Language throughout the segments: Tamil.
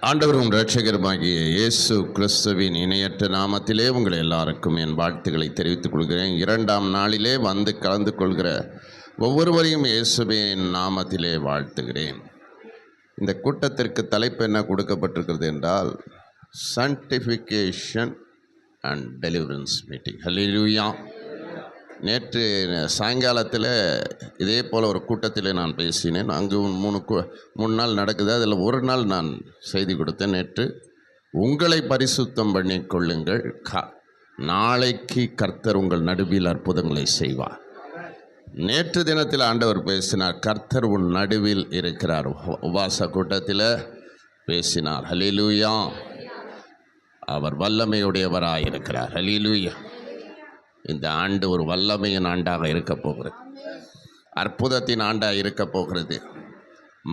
ஆண்டவரும் இரட்சகருமாகிய இயேசு கிறிஸ்துவின் இணையற்ற நாமத்திலே உங்களை எல்லாருக்கும் என் வாழ்த்துக்களை தெரிவித்துக் கொள்கிறேன். 2ஆம் நாளிலே வந்து கலந்து கொள்கிற ஒவ்வொருவரையும் இயேசுவின் நாமத்திலே வாழ்த்துகிறேன். இந்த கூட்டத்திற்கு தலைப்பு என்ன கொடுக்கப்பட்டிருக்கிறது என்றால், சயின்டிஃபிகேஷன் அண்ட் டெலிவரன்ஸ் மீட்டிங். ஹல்லேலூயா. நேற்று சாயங்காலத்தில் இதே போல் ஒரு கூட்டத்தில் நான் பேசினேன். அங்கு 3 நாள் நடக்குது. அதில் ஒரு நாள் நான் செய்தி கொடுத்தேன். நேற்று உங்களை பரிசுத்தம் பண்ணி கொள்ளுங்கள், நாளைக்கு கர்த்தர் உங்கள் நடுவில் அற்புதங்களை செய்வார். நேற்று தினத்தில் ஆண்டவர் பேசினார், கர்த்தர் உன் நடுவில் இருக்கிறார். உபவாச கூட்டத்தில் பேசினார். ஹல்லேலூயா. அவர் வல்லமையுடையவராக இருக்கிறார். ஹல்லேலூயா. இந்த ஆண்டு ஒரு வல்லமையின் ஆண்டாக இருக்க போகிறது, அற்புதத்தின் ஆண்டாக இருக்க போகிறது,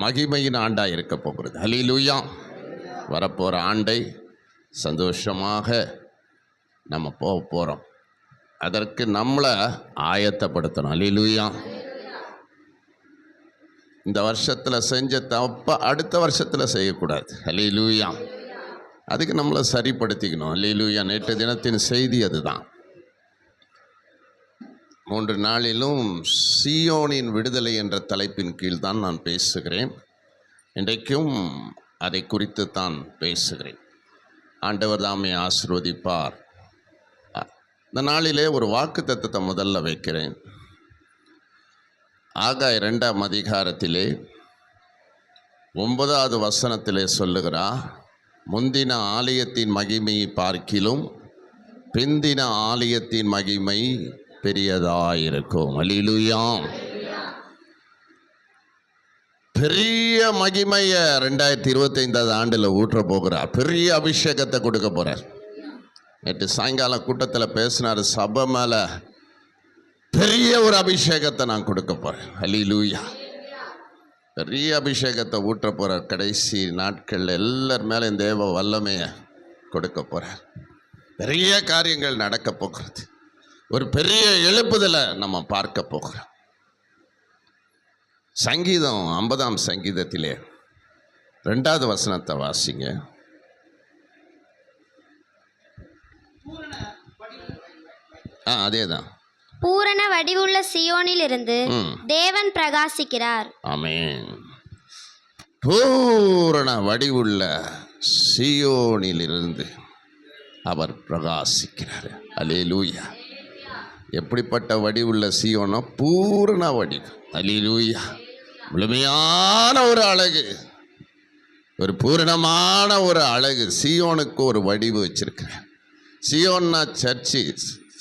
மகிமையின் ஆண்டாக இருக்க போகிறது. ஹல்லேலூயா. வரப்போகிற ஆண்டை சந்தோஷமாக நம்ம போகிறோம். அதற்கு நம்மளை ஆயத்தப்படுத்தணும். ஹல்லேலூயா. இந்த வருஷத்தில் செஞ்ச தப்ப அடுத்த வருஷத்தில் செய்யக்கூடாது. ஹல்லேலூயா. அதுக்கு நம்மளை சரிப்படுத்திக்கணும். ஹல்லேலூயா. நேற்று தினத்தின் செய்தி அதுதான். 3 நாளிலும் சீயோனின் விடுதலை என்ற தலைப்பின் கீழ் தான் நான் பேசுகிறேன். இன்றைக்கும் அதை குறித்து தான் பேசுகிறேன். ஆண்டவர் தாமே ஆசீர்வதிப்பார். இந்த நாளிலே ஒரு வாக்குத்தத்தத்தை முதல்ல வைக்கிறேன். ஆகாய் 2ஆம் அதிகாரத்திலே 9வது வசனத்திலே சொல்லுகிறார், முந்தின ஆலயத்தின் மகிமையை பார்க்கிலும் பிந்தின ஆலயத்தின் மகிமை பெரியதாயிருக்கும். ஹல்லேலூயா. பெரிய மகிமையை 2025 ஆண்டில் ஊற்ற போகிறார். பெரிய அபிஷேகத்தை கொடுக்க போகிறார். நேற்று சாயங்காலம் கூட்டத்தில் பேசினார், சபை மேலே பெரிய ஒரு அபிஷேகத்தை நான் கொடுக்க போகிறேன். ஹல்லேலூயா. பெரிய அபிஷேகத்தை ஊற்ற போகிறார். கடைசி நாட்கள் எல்லார் மேலே இந்த தேவ வல்லமையை கொடுக்க போகிறார். பெரிய காரியங்கள் நடக்க போகிறது. ஒரு பெரிய எழுப்புதலை நம்ம பார்க்க போகிறோம். சங்கீதம் 50ஆம் சங்கீதத்திலே 2வது வசனத்தை வாசிங்க. அதேதான். பூரண வடிவுள்ள சீயோனில் இருந்து தேவன் பிரகாசிக்கிறார். ஆமென். பூரண வடிவுள்ள சீயோனிலிருந்து அவர் பிரகாசிக்கிறார். அல்லேலூயா. எப்படிப்பட்ட வடிவுள்ள சீயோனோ? பூரண வடிவு. அல்லேலூயா. முழுமையான ஒரு அழகு, ஒரு பூரணமான ஒரு அழகு. சீயோனுக்கு ஒரு வடிவு வச்சிருக்கிறேன். சீயோன்னா சர்ச்சு,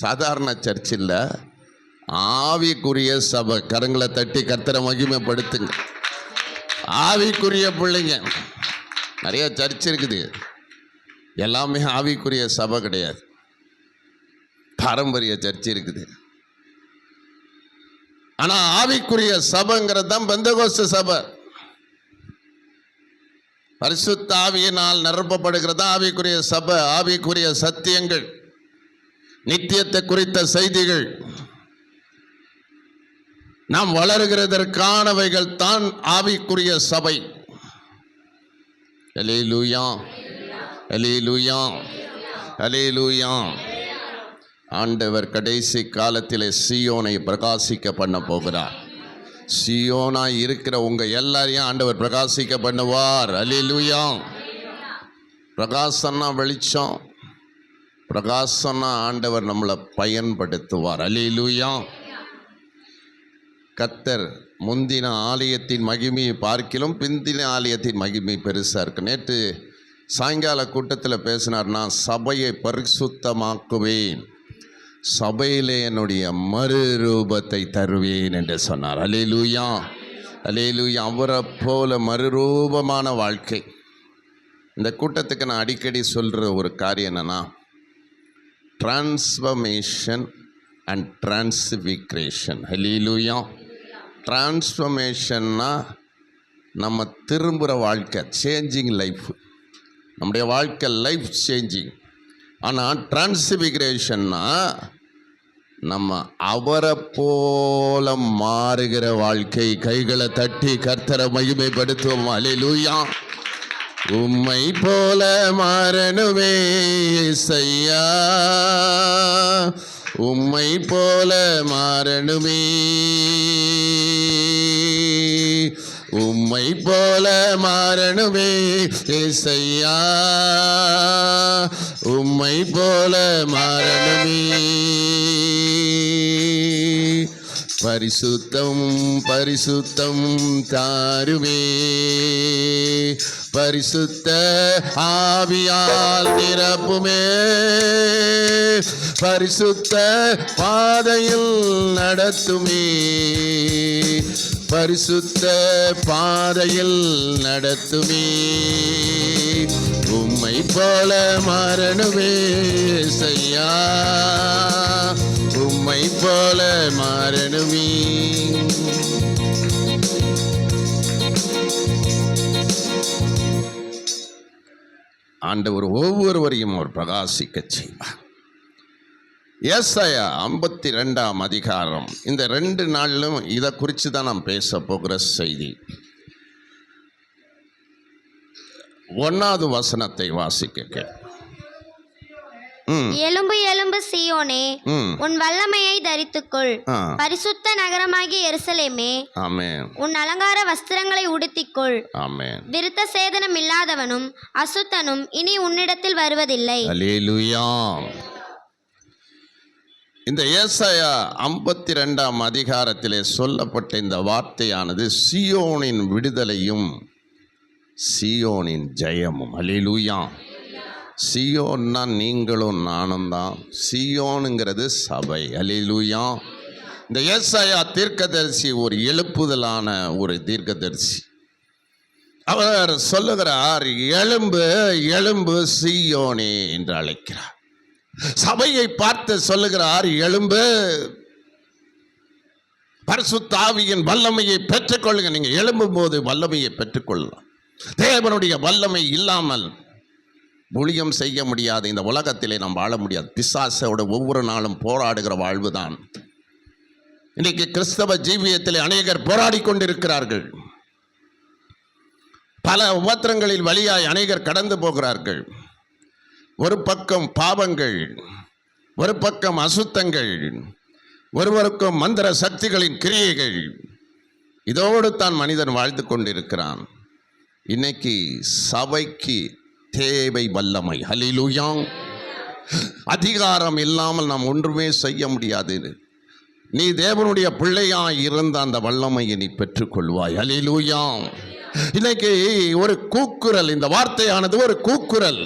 சாதாரண சர்ச் இல்லை, ஆவிக்குரிய சபை. கரங்களை தட்டி கர்த்தரை மகிமைப்படுத்துங்க. ஆவிக்குரிய பிள்ளைங்க. நிறைய சர்ச் இருக்குது, எல்லாமே ஆவிக்குரிய சபை கிடையாது. பாரம்பரிய சர்ச்சை இருக்குது. ஆனால் ஆவிக்குரிய சபைங்கிறது தான் பெந்தகோஸ்து சபை. பரிசுத்த ஆவியினால் நிரப்பப்படுகிறதா ஆவிக்குரிய சபை. ஆவிக்குரிய சத்தியங்கள், நித்தியத்தை குறித்த செய்திகள், நாம் வளருகிறதற்கானவைகள் தான் ஆவிக்குரிய சபை. அல்லேலூயா. அல்லேலூயா. அல்லேலூயா. ஆண்டவர் கடைசி காலத்திலே சீயோனை பிரகாசிக்க பண்ண போகிறார். சீயோனாய் இருக்கிற உங்கள் எல்லாரையும் ஆண்டவர் பிரகாசிக்க பண்ணுவார். அல்லேலூயா. பிரகாசம்னா வெளிச்சம், பிரகாசம்னா ஆண்டவர் நம்மளை பயன்படுத்துவார். அல்லேலூயா. கர்த்தர் முந்தின ஆலயத்தின் மகிமையை பார்க்கிலும் பிந்தின ஆலயத்தின் மகிமை பெருசாக இருக்கு. நேற்று சாயங்கால கூட்டத்தில் பேசினார், நான் சபையை பரிசுத்தமாக்குவேன், சபையிலே என்னுடைய மறுரூபத்தை தருவேன் என்று சொன்னார். அல்லேலூயா. அல்லேலூயா. அவரை போல மறுரூபமான வாழ்க்கை. இந்த கூட்டத்துக்கு நான் அடிக்கடி சொல்கிற ஒரு காரியம் என்னென்னா, டிரான்ஸ்ஃபர்மேஷன் அண்ட் டிரான்ஸ்ஃபிகரேஷன். அல்லேலூயா. டிரான்ஸ்ஃபர்மேஷன்னா நம்ம திரும்புகிற வாழ்க்கை, சேஞ்சிங் லைஃப், நம்முடைய வாழ்க்கை லைஃப் சேஞ்சிங். ஆனால் டிரான்ஸ்ஃபிகரேஷன்னா நம்ம அவரை போல மாறுகிற வாழ்க்கை. கைகளை தட்டி கர்த்தரை மகிமைப்படுத்துவோம். அல்லேலூயா. உம்மை போல மாறணுமே இயேசையா, உம்மை போல மாறணுமே, உம்மை போல மாறணுமே இயேசையா, உம்மை போல மாறணுமே. பரிசுத்தம் பரிசுத்தம் தாருமே, பரிசுத்த ஆவியால் நிரப்புமே, பரிசுத்த பாதையில் நடத்துமே, பரிசுத்த பாதையில் நடத்துமே. உம்மை போல மாறணுமே இயேசையா, உம்மை போல மாறணுமே. ஆண்டவர் ஒவ்வொருவரையும் அவர் பிரகாசிக்க செய்வார். ஏசாயா 52ஆம் அதிகாரம். இந்த 2 நாளிலும் இதை குறித்து தான் நாம் பேச போகிற செய்தி. 1வது வசனத்தை வாசிக்க. எலும்பு எலும்பு சீயோனே, உன் வல்லமையை தரித்துக்கொள். பரிசுத்த நகரமாகிய எருசலேமே, ஆமென், உன் அலங்கார வஸ்திரங்களை உடுத்திக்கொள். ஆமென். விருத்த சேதனம் இல்லாதவனும் அசுத்தனும் இனி உன்னிடத்தில் வருவதில்லை. அல்லேலூயா. இந்த ஏசாயா 52ஆம் அதிகாரத்திலே சொல்லப்பட்ட இந்த வார்த்தையானது சீயோனின் விடுதலையும் சீயோனின் ஜெயமும். அல்லேலூயா. சீயோன்னா நீங்களும் நானும் தான். சீயோனுங்கிறது சபை. அல்லேலூயா. இந்த ஏசாயா தீர்க்கதரிசி ஒரு எழுப்புதலான ஒரு தீர்க்கதரிசி. அவர் சொல்லுகிறார், எழும்பு எழும்பு சீயோனே என்று அழைக்கிறார். சபையை பார்த்து சொல்லுகிறார், எழும்பு, பரிசுத்த ஆவியின் வல்லமையை பெற்றுக்கொள்ளுங்க. நீங்க எழும்பும் போது வல்லமையை பெற்றுக்கொள்ளலாம். தேவனுடைய வல்லமை இல்லாமல் ஊழியம் செய்ய முடியாது. இந்த உலகத்திலே நாம் வாழ முடியாது. பிசாசோட ஒவ்வொரு நாளும் போராடுகிற வாழ்வுதான். இன்னைக்கு கிறிஸ்தவ ஜீவியத்திலே அநேகர் போராடி கொண்டிருக்கிறார்கள். பல உபத்திரங்களில் வழியாய் அநேகர் கடந்து போகிறார்கள். ஒரு பக்கம் பாவங்கள், ஒரு பக்கம் அசுத்தங்கள், ஒருவருக்கும் மந்திர சக்திகளின் கிரியைகள். இதோடு தான் மனிதன் வாழ்ந்து கொண்டிருக்கிறான். இன்னைக்கு சபைக்கு தேவை வல்லமை. ஹல்லேலூயா. அதிகாரம் இல்லாமல் நாம் ஒன்றுமே செய்ய முடியாது. நீ தேவனுடைய பிள்ளையாய் இருந்த அந்த வல்லமையை நீ பெற்றுக்கொள்வாய். ஹல்லேலூயா. இன்னைக்கு ஒரு கூக்குரல், இந்த வார்த்தையானது ஒரு கூக்குரல்.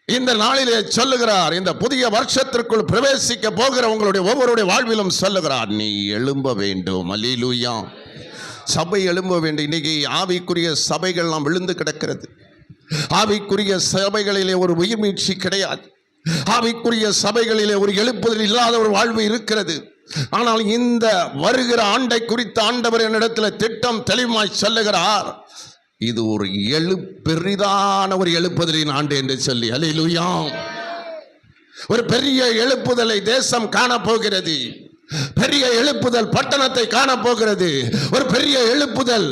இந்த நாளிலே சொல்லுகிறார், இந்த புதிய வருஷத்திற்குள் பிரவேசிக்க போகிற உங்களுடைய ஒவ்வொருடைய வாழ்விலும் சொல்லுகிறார், நீ எழும்ப வேண்டும். அல்லேலூயா. சபை எழும்ப வேண்டும். இன்னைக்கு ஆவிக்குரிய சபைகள் நாம் விழுந்து கிடக்கிறது. ஆவிக்குரிய சபைகளிலே ஒரு உயிர் மீட்சி கிடையாது. ஆவிக்குரிய சபைகளிலே ஒரு எழுப்புதல் இல்லாத ஒரு வாழ்வு இருக்கிறது. ஆனால் இந்த வருகிற ஆண்டை குறித்த ஆண்டவர் என்னிடத்தில் திட்டம் தெளிவாய் சொல்லுகிறார், இது ஒரு பெரிதான ஒரு எழுப்புதலின் ஆண்டு என்று சொல்லி. அல்லேலூயா. ஒரு பெரிய எழுப்புதலை தேசம் காணப்போகிறது. பெரிய எழுப்புதல் பட்டணத்தை காணப்போகிறது. ஒரு பெரிய எழுப்புதல்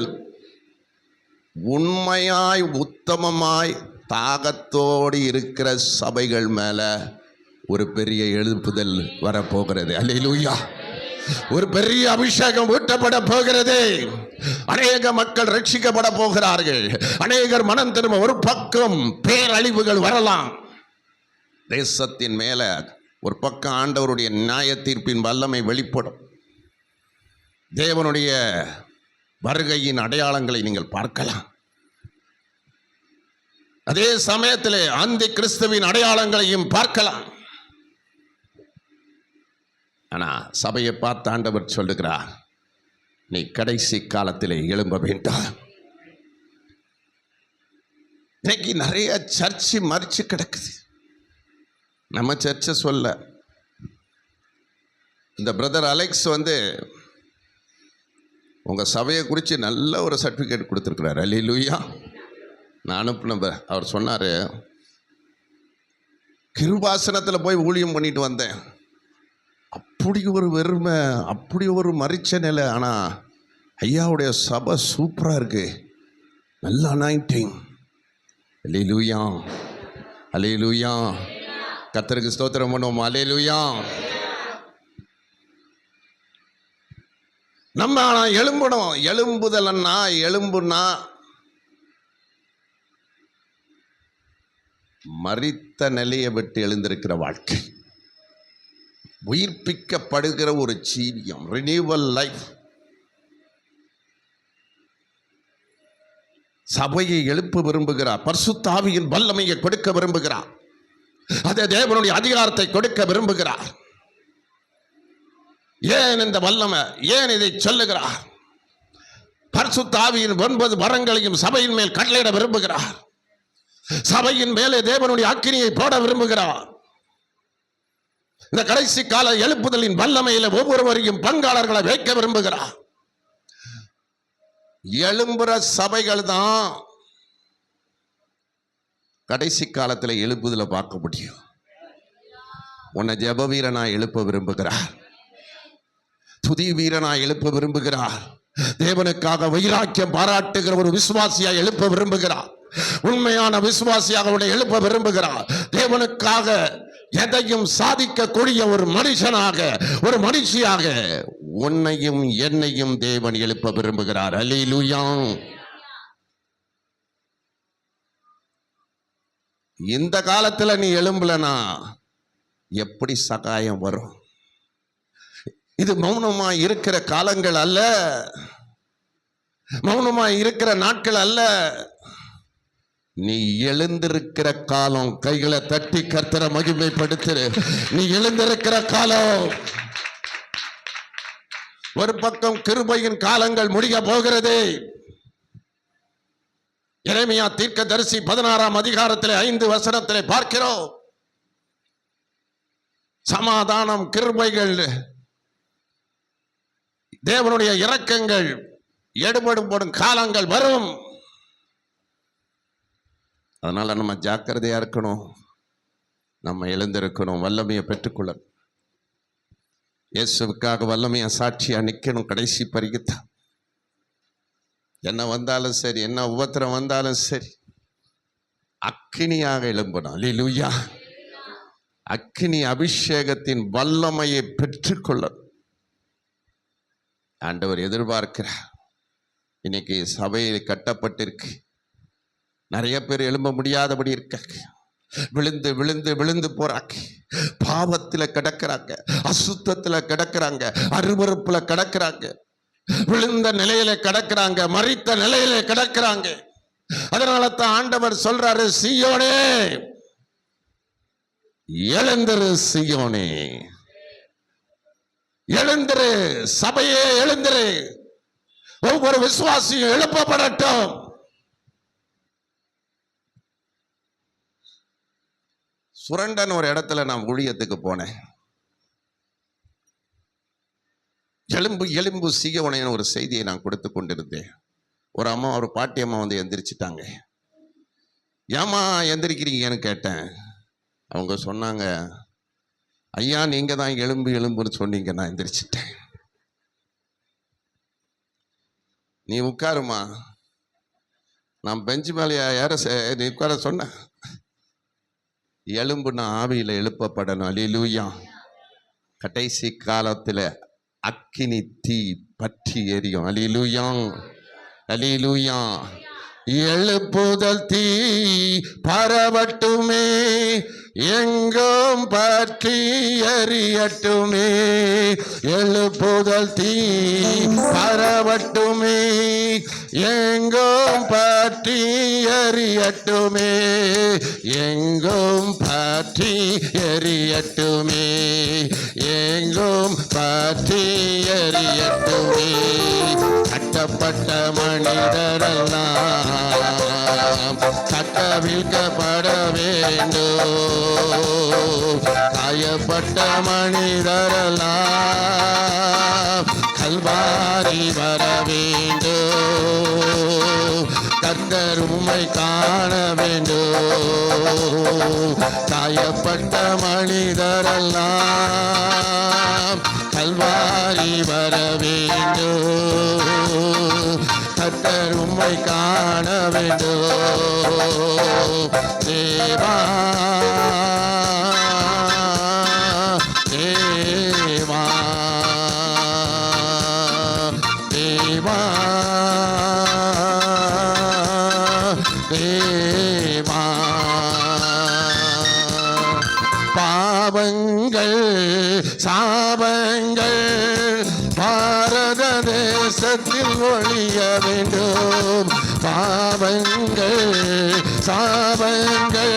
உண்மையாய் உத்தமமாய் தாகத்தோடு இருக்கிற சபைகள் மேல ஒரு பெரிய எழுப்புதல் வரப்போகிறது. அல்லேலூயா. ஒரு பெரிய அபிஷேகம் ஊட்டப்பட போகிறது. அநேக மக்கள் ரட்சிக்கப்பட போகிறார்கள். அநேகர் மனம் திரும்ப. ஒரு பக்கம் பேரழிவுகள் வரலாம் தேசத்தின் மேல, ஒரு பக்கம் ஆண்டவருடைய நியாய தீர்ப்பின் வல்லமை வெளிப்படும். தேவனுடைய வருகையின் அடையாளங்களை நீங்கள் பார்க்கலாம். அதே சமயத்தில் அந்தி கிறிஸ்துவின் அடையாளங்களையும் பார்க்கலாம். ஆனா சபையை பார்த்து ஆண்டவர் சொல்லுகிறார், நீ கடைசி காலத்திலே எழும்ப வேண்டாம். இன்னைக்கு நிறைய சர்ச்சு மறிச்சு கிடக்குது. நம்ம சர்ச்சை சொல்ல, இந்த பிரதர் அலெக்ஸ் உங்க சபையை குறித்து நல்ல ஒரு சர்டிஃபிகேட் கொடுத்துருக்கிறார். அல்லேலூயா. நான் அனுப்பின அவர் சொன்னார், கிருபாசனத்தில் போய் ஊழியம் பண்ணிட்டு வந்தேன். அப்படி ஒரு வெறுமை, அப்படி ஒரு மறிச்ச நிலை. ஆனால் ஐயாவுடைய சபை சூப்பராக இருக்கு. நல்ல அனாயிண்டிங். அல்லேலூயா, அல்லேலூயா. கர்த்தருக்கு ஸ்தோத்திரம் பண்ணுவோம். அல்லேலூயா. நம்ம எழும்பணும். எழும்புதல்னா, எலும்புனா மரித்த நிலையை விட்டு எழுந்திருக்கிற வாழ்க்கை, உயிர்ப்பிக்கப்படுகிற ஒரு ஜீவியம், ரினியூவல் லைஃப். சபையை எழுப்ப விரும்புகிறார். பரிசுத்த ஆவியின் வல்லமையை கொடுக்க விரும்புகிறார். அதே தேவனுடைய அதிகாரத்தை கொடுக்க விரும்புகிறார். ஏன் இந்த வல்லமை, ஏன் இதை சொல்லுகிறார்? பரிசுத்த ஆவியின் 9 வரங்களையும் சபையின் மேல் கட்டளையிட விரும்புகிறார். சபையின் மேலே தேவனுடைய அக்கினியை போட விரும்புகிறார். இந்த கடைசி கால எழுப்புதலின் வல்லமையில ஒவ்வொருவரையும் பங்காளர்களை வைக்க விரும்புகிறார். எழும்புற சபைகள் தான் கடைசி காலத்தில் எழுப்புதல பார்க்க முடியும். உன்னை ஜெப வீரனா எழுப்ப விரும்புகிறார். துதி வீரனா எழுப்ப விரும்புகிறார். தேவனுக்காக வைராக்கியம் பாராட்டுகிற ஒரு விசுவாசியா எழுப்ப விரும்புகிறார். உண்மையான விசுவாசியாக உன்னை எழுப்ப விரும்புகிறார். தேவனுக்காக எதையும் சாதிக்கக்கூடிய ஒரு மனுஷனாக, ஒரு மனுஷியாக உன்னையும் என்னையும் தேவன் எழுப்ப விரும்புகிறார். அல்லேலூயா. இந்த காலத்துல நீ எழும்பலனா எப்படி சகாயம் வரும்? இது மௌனமா இருக்கிற காலங்கள் அல்ல, மௌனமா இருக்கிற நாட்கள் அல்ல. நீ எழுந்திருக்கிற காலம். கைகளை தட்டி கர்த்தரை மகிமைப்படுத்து. நீ எழுந்திருக்கிற காலம். ஒரு பக்கம் கிருபையின் காலங்கள் முடிய போகிறது. எரேமியா தீர்க்கதரிசி 16ஆம் அதிகாரத்திலே 5 வசனத்திலே பார்க்கிறோம். சமாதானம், கிருபைகள், தேவனுடைய இரக்கங்கள் எடுபடும் காலங்கள் வரும். அதனால நம்ம ஜாக்கிரதையா இருக்கணும். நம்ம எழுந்திருக்கணும். வல்லமையை பெற்றுக்கொள்ள, இயேசுவுக்காக வல்லமையா சாட்சியா நிக்கணும். கடைசி பரிகத்தான். என்ன வந்தாலும் சரி, என்ன உபத்திரம் வந்தாலும் சரி, அக்கினியாக எழும்பணும். அல்லேலூயா. அக்கினி அபிஷேகத்தின் வல்லமையை பெற்றுக்கொள்ள ஆண்டவர் எதிர்பார்க்கிறார். இன்னைக்கு சபையில் கட்டப்பட்டிருக்கு. நிறைய பேர் எழும்ப முடியாதபடி இருக்காங்க. விழுந்து விழுந்து விழுந்து போறாங்க. பாவத்தில் கிடக்கிறாங்க, அசுத்தத்தில் கிடக்கிறாங்க, அருவருப்புல கிடக்கிறாங்க, விழுந்த நிலையில கிடக்கிறாங்க, மரித்த நிலையில கிடக்கிறாங்க. அதனால தான் ஆண்டவர் சொல்றாரு, சீயோனே எழுந்திரு, சீயோனே எழுந்திரு, சபையே எழுந்திரு, ஒவ்வொரு விசுவாசியும் எழுப்பப்படட்டும். சுரண்டன் ஒரு இடத்துல நான் ஊழியத்துக்கு போனேன். எலும்பு எலும்பு சீயோனேன்னு ஒரு செய்தியை நான் கொடுத்து கொண்டிருந்தேன். ஒரு அம்மா, ஒரு பாட்டி அம்மா வந்து எந்திரிச்சிட்டாங்க. ஏம்மா எந்திரிக்கிறீங்கன்னு கேட்டேன். அவங்க சொன்னாங்க, ஐயா நீங்க தான் எலும்பு எலும்புன்னு சொன்னீங்க, நான் எந்திரிச்சிட்டேன். நீ உட்காருமா, நான் பெஞ்சு மேலே ஏற நீ உட்கார சொன்ன. எலும்புனா ஆவியில எழுப்பப்படணும். அல்லேலூயா. கடைசி காலத்துல அக்கினி தீ பற்றி எரியும். அல்லேலூயா, அல்லேலூயா. எழுப்புதல் தீ பரவட்டுமே, எங்கும் பற்றி எரியட்டுமே. எழுப்புதல் தீ பரவட்டுமே, எங்கும் பற்றி எரியட்டுமே, எங்கும் பற்றி எரியட்டுமே, எங்கும் பற்றி எரியட்டுமே. கட்டப்பட்ட மனிதரெல்லாம் கட்டவிழ்க்கப்பட வேண்டும். காயப்பட்ட மனிதரெல்லாம் கல்வாரி வர வேண்டும். கர்த்தர் உம்மை காண வேண்டும். காயப்பட்ட மனிதரெல்லாம் கல்வாரி வர வேண்டும். கர்த்தர் உம்மை காண வேண்டும் தேவா தேவா தேவா தேவா பாவங்கள் சாபங்கள் பாரத தேசத்தில் ஒழிய வேண்டும் பாவங்கள் சாபங்கள்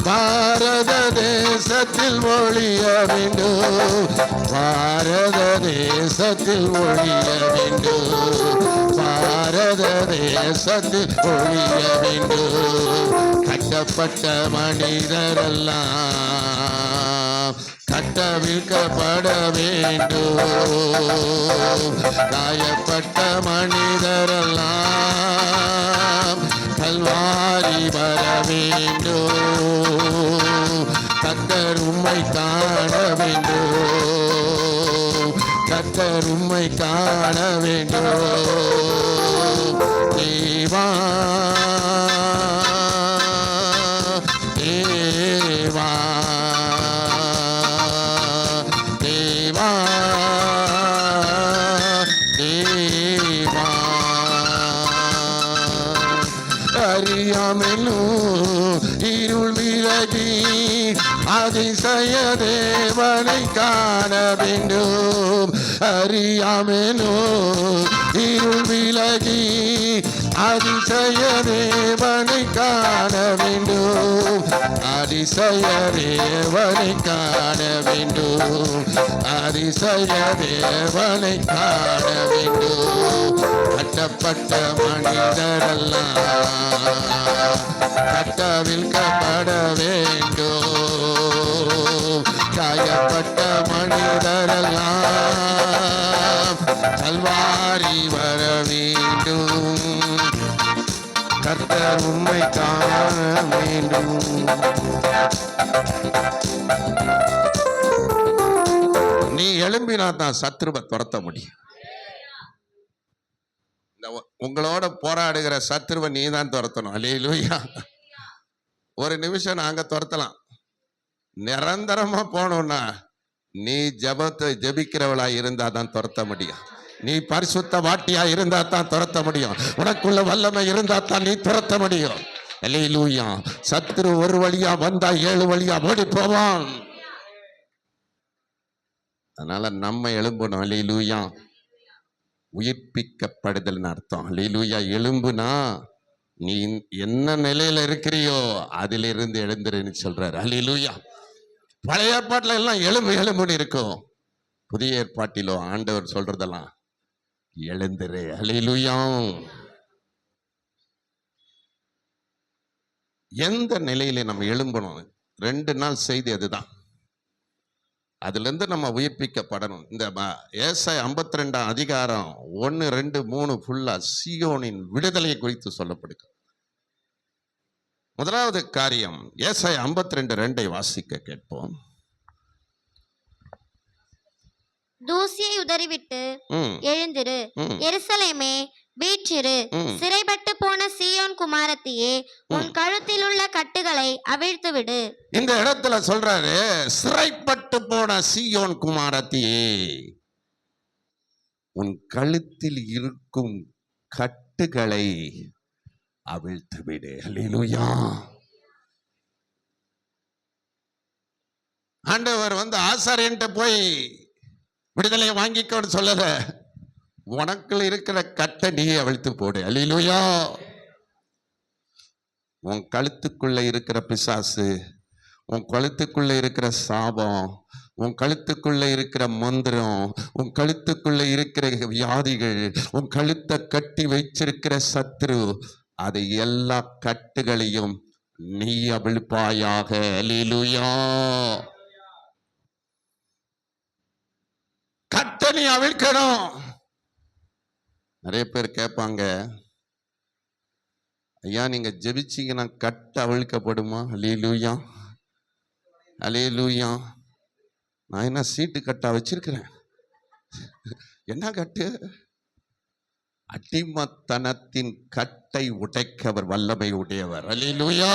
பாரத தேசத்தில் ஒழிய வேண்டும் பாரத தேசத்தில் ஒழிய வேண்டும் பாரத தேசத்தில் ஒழிய வேண்டும் கட்டப்பட்ட மனிதரெல்லாம் கட்டவிழ்க்கப்பட வேண்டும் காயப்பட்ட மனிதரெல்லாம் கல்வாரி வர வேண்டும் கர்த்தர் உம்மை காண வேண்டும் கர்த்தர் உம்மை காண வேண்டும் தேவா தேவா தேவா தேவா அறியாமலும் இருள் விலகி அதிசய தேவனை காண வேண்டும் அறியாமலும் இருள் விலகி அதிசய தேவனை காண வேண்டும் அதிசய தேவனை காண வேண்டும் அதிசய தேவனை காண வேண்டும் கட்டப்பட்ட மனிதரெல்லாம் கட்டவிழ்க்கப்பட வேண்டும் காயப்பட்ட மனிதரெல்லாம் கல்வாரி வர வேண்டும் கர்த்தர் உம்மை காண வேண்டும் நீ எழும்பினா தான் சத்ருவை துரத்த முடியும் உங்களோட போராடுகிற சத்ருவை நீ தான் துரத்தணும் அல்லேலூயா ஒரு நிமிஷம் நாங்க துரத்தலாம் நிரந்தரமா போனோம்னா நீ ஜபத்தை ஜபிக்கிறவளா இருந்தா தான் துரத்த முடியும் நீ பரிசுத்த வாட்டியா இருந்தா தான் துரத்த முடியும் உனக்குள்ள வல்லமை இருந்தா தான் நீ துரத்த முடியும் அல்லேலூயா சத்ரு ஒரு வழியா வந்தா 7 வழியா ஓடி போவான் அதனால நம்ம எழும்பணும் அல்லேலூயா உயிர்ப்பிக்கப்படுதல்னு அர்த்தம் அல்லேலூயா எழும்புனா நீ என்ன நிலையில இருக்கிறியோ அதிலிருந்து எழுந்துருன்னு சொல்றாரு அல்லேலூயா பழைய ஏற்பாட்டில் எல்லாம் எலும்பு எலும்புன்னு இருக்கும் புதிய ஏற்பாட்டிலோ ஆண்டவர் சொல்றதெல்லாம் எழுந்துரு அல்லேலூயா எந்த நிலையில நம்ம எழும்பணும் 2 நாள் செய்தி அதுதான் அதுல இருந்து நம்ம உயிர்ப்பிக்கப்படணும் இந்த ஏசாயா 52 அதிகாரம் 1 2 3 ஃபுல்லா சீயோனின் விடுதலையை குறித்து சொல்லப்படுது முதலாவது காரியம் ஏசாயா 52 2 வாசிக்க கேட்போம் தூசியை உதறிவிட்டு எழுந்திரு எருசலேமே வீற்றிரு சிறைப்பட்டு போன சீயோன் குமாரத்தியே உன் கழுத்தில் உள்ள கட்டுகளை அவிழ்த்து விடு இந்த இடத்துல சொல்றாரு சிறைப்பட்டு போன சீயோன் குமாரத்தியே உன் கழுத்தில் இருக்கும் கட்டுகளை அவிழ்த்து விடு அல்லேலூயா ஆண்டவர் ஆசாரியன்ட்ட போய் விடுதலை வாங்கிக்கோன்னு சொல்லல உனக்குள்ள இருக்கிற கட்டை நீ அவிழ்த்து போடு அல்லேலூயா உன் கழுத்துக்குள்ள இருக்கிற பிசாசு உன் கழுத்துக்குள்ள இருக்கிற சாபம் உன் கழுத்துக்குள்ள இருக்கிற மந்திரம் உன் கழுத்துக்குள்ள இருக்கிற வியாதிகள் உன் கழுத்தை கட்டி வச்சிருக்கிற சத்ரு அதை எல்லா கட்டுகளையும் நீ அவிழ்ப்பாயாக அல்லேலூயா கட்டை நீ அவிழ்க்கணும் நிறைய பேர் கேட்பாங்க ஐயா நீங்க ஜெபிச்சீங்கன்னா கட்டு அவிழ்க்கப்படுமா அல்லேலூயா அல்லேலூயா நான் என்ன சீட்டு கட்டா வச்சிருக்கிறேன் என்ன கட்டு அடிமத்தனத்தின் கட்டை உடைக்க அவர் வல்லமை உடையவர். அல்லேலூயா.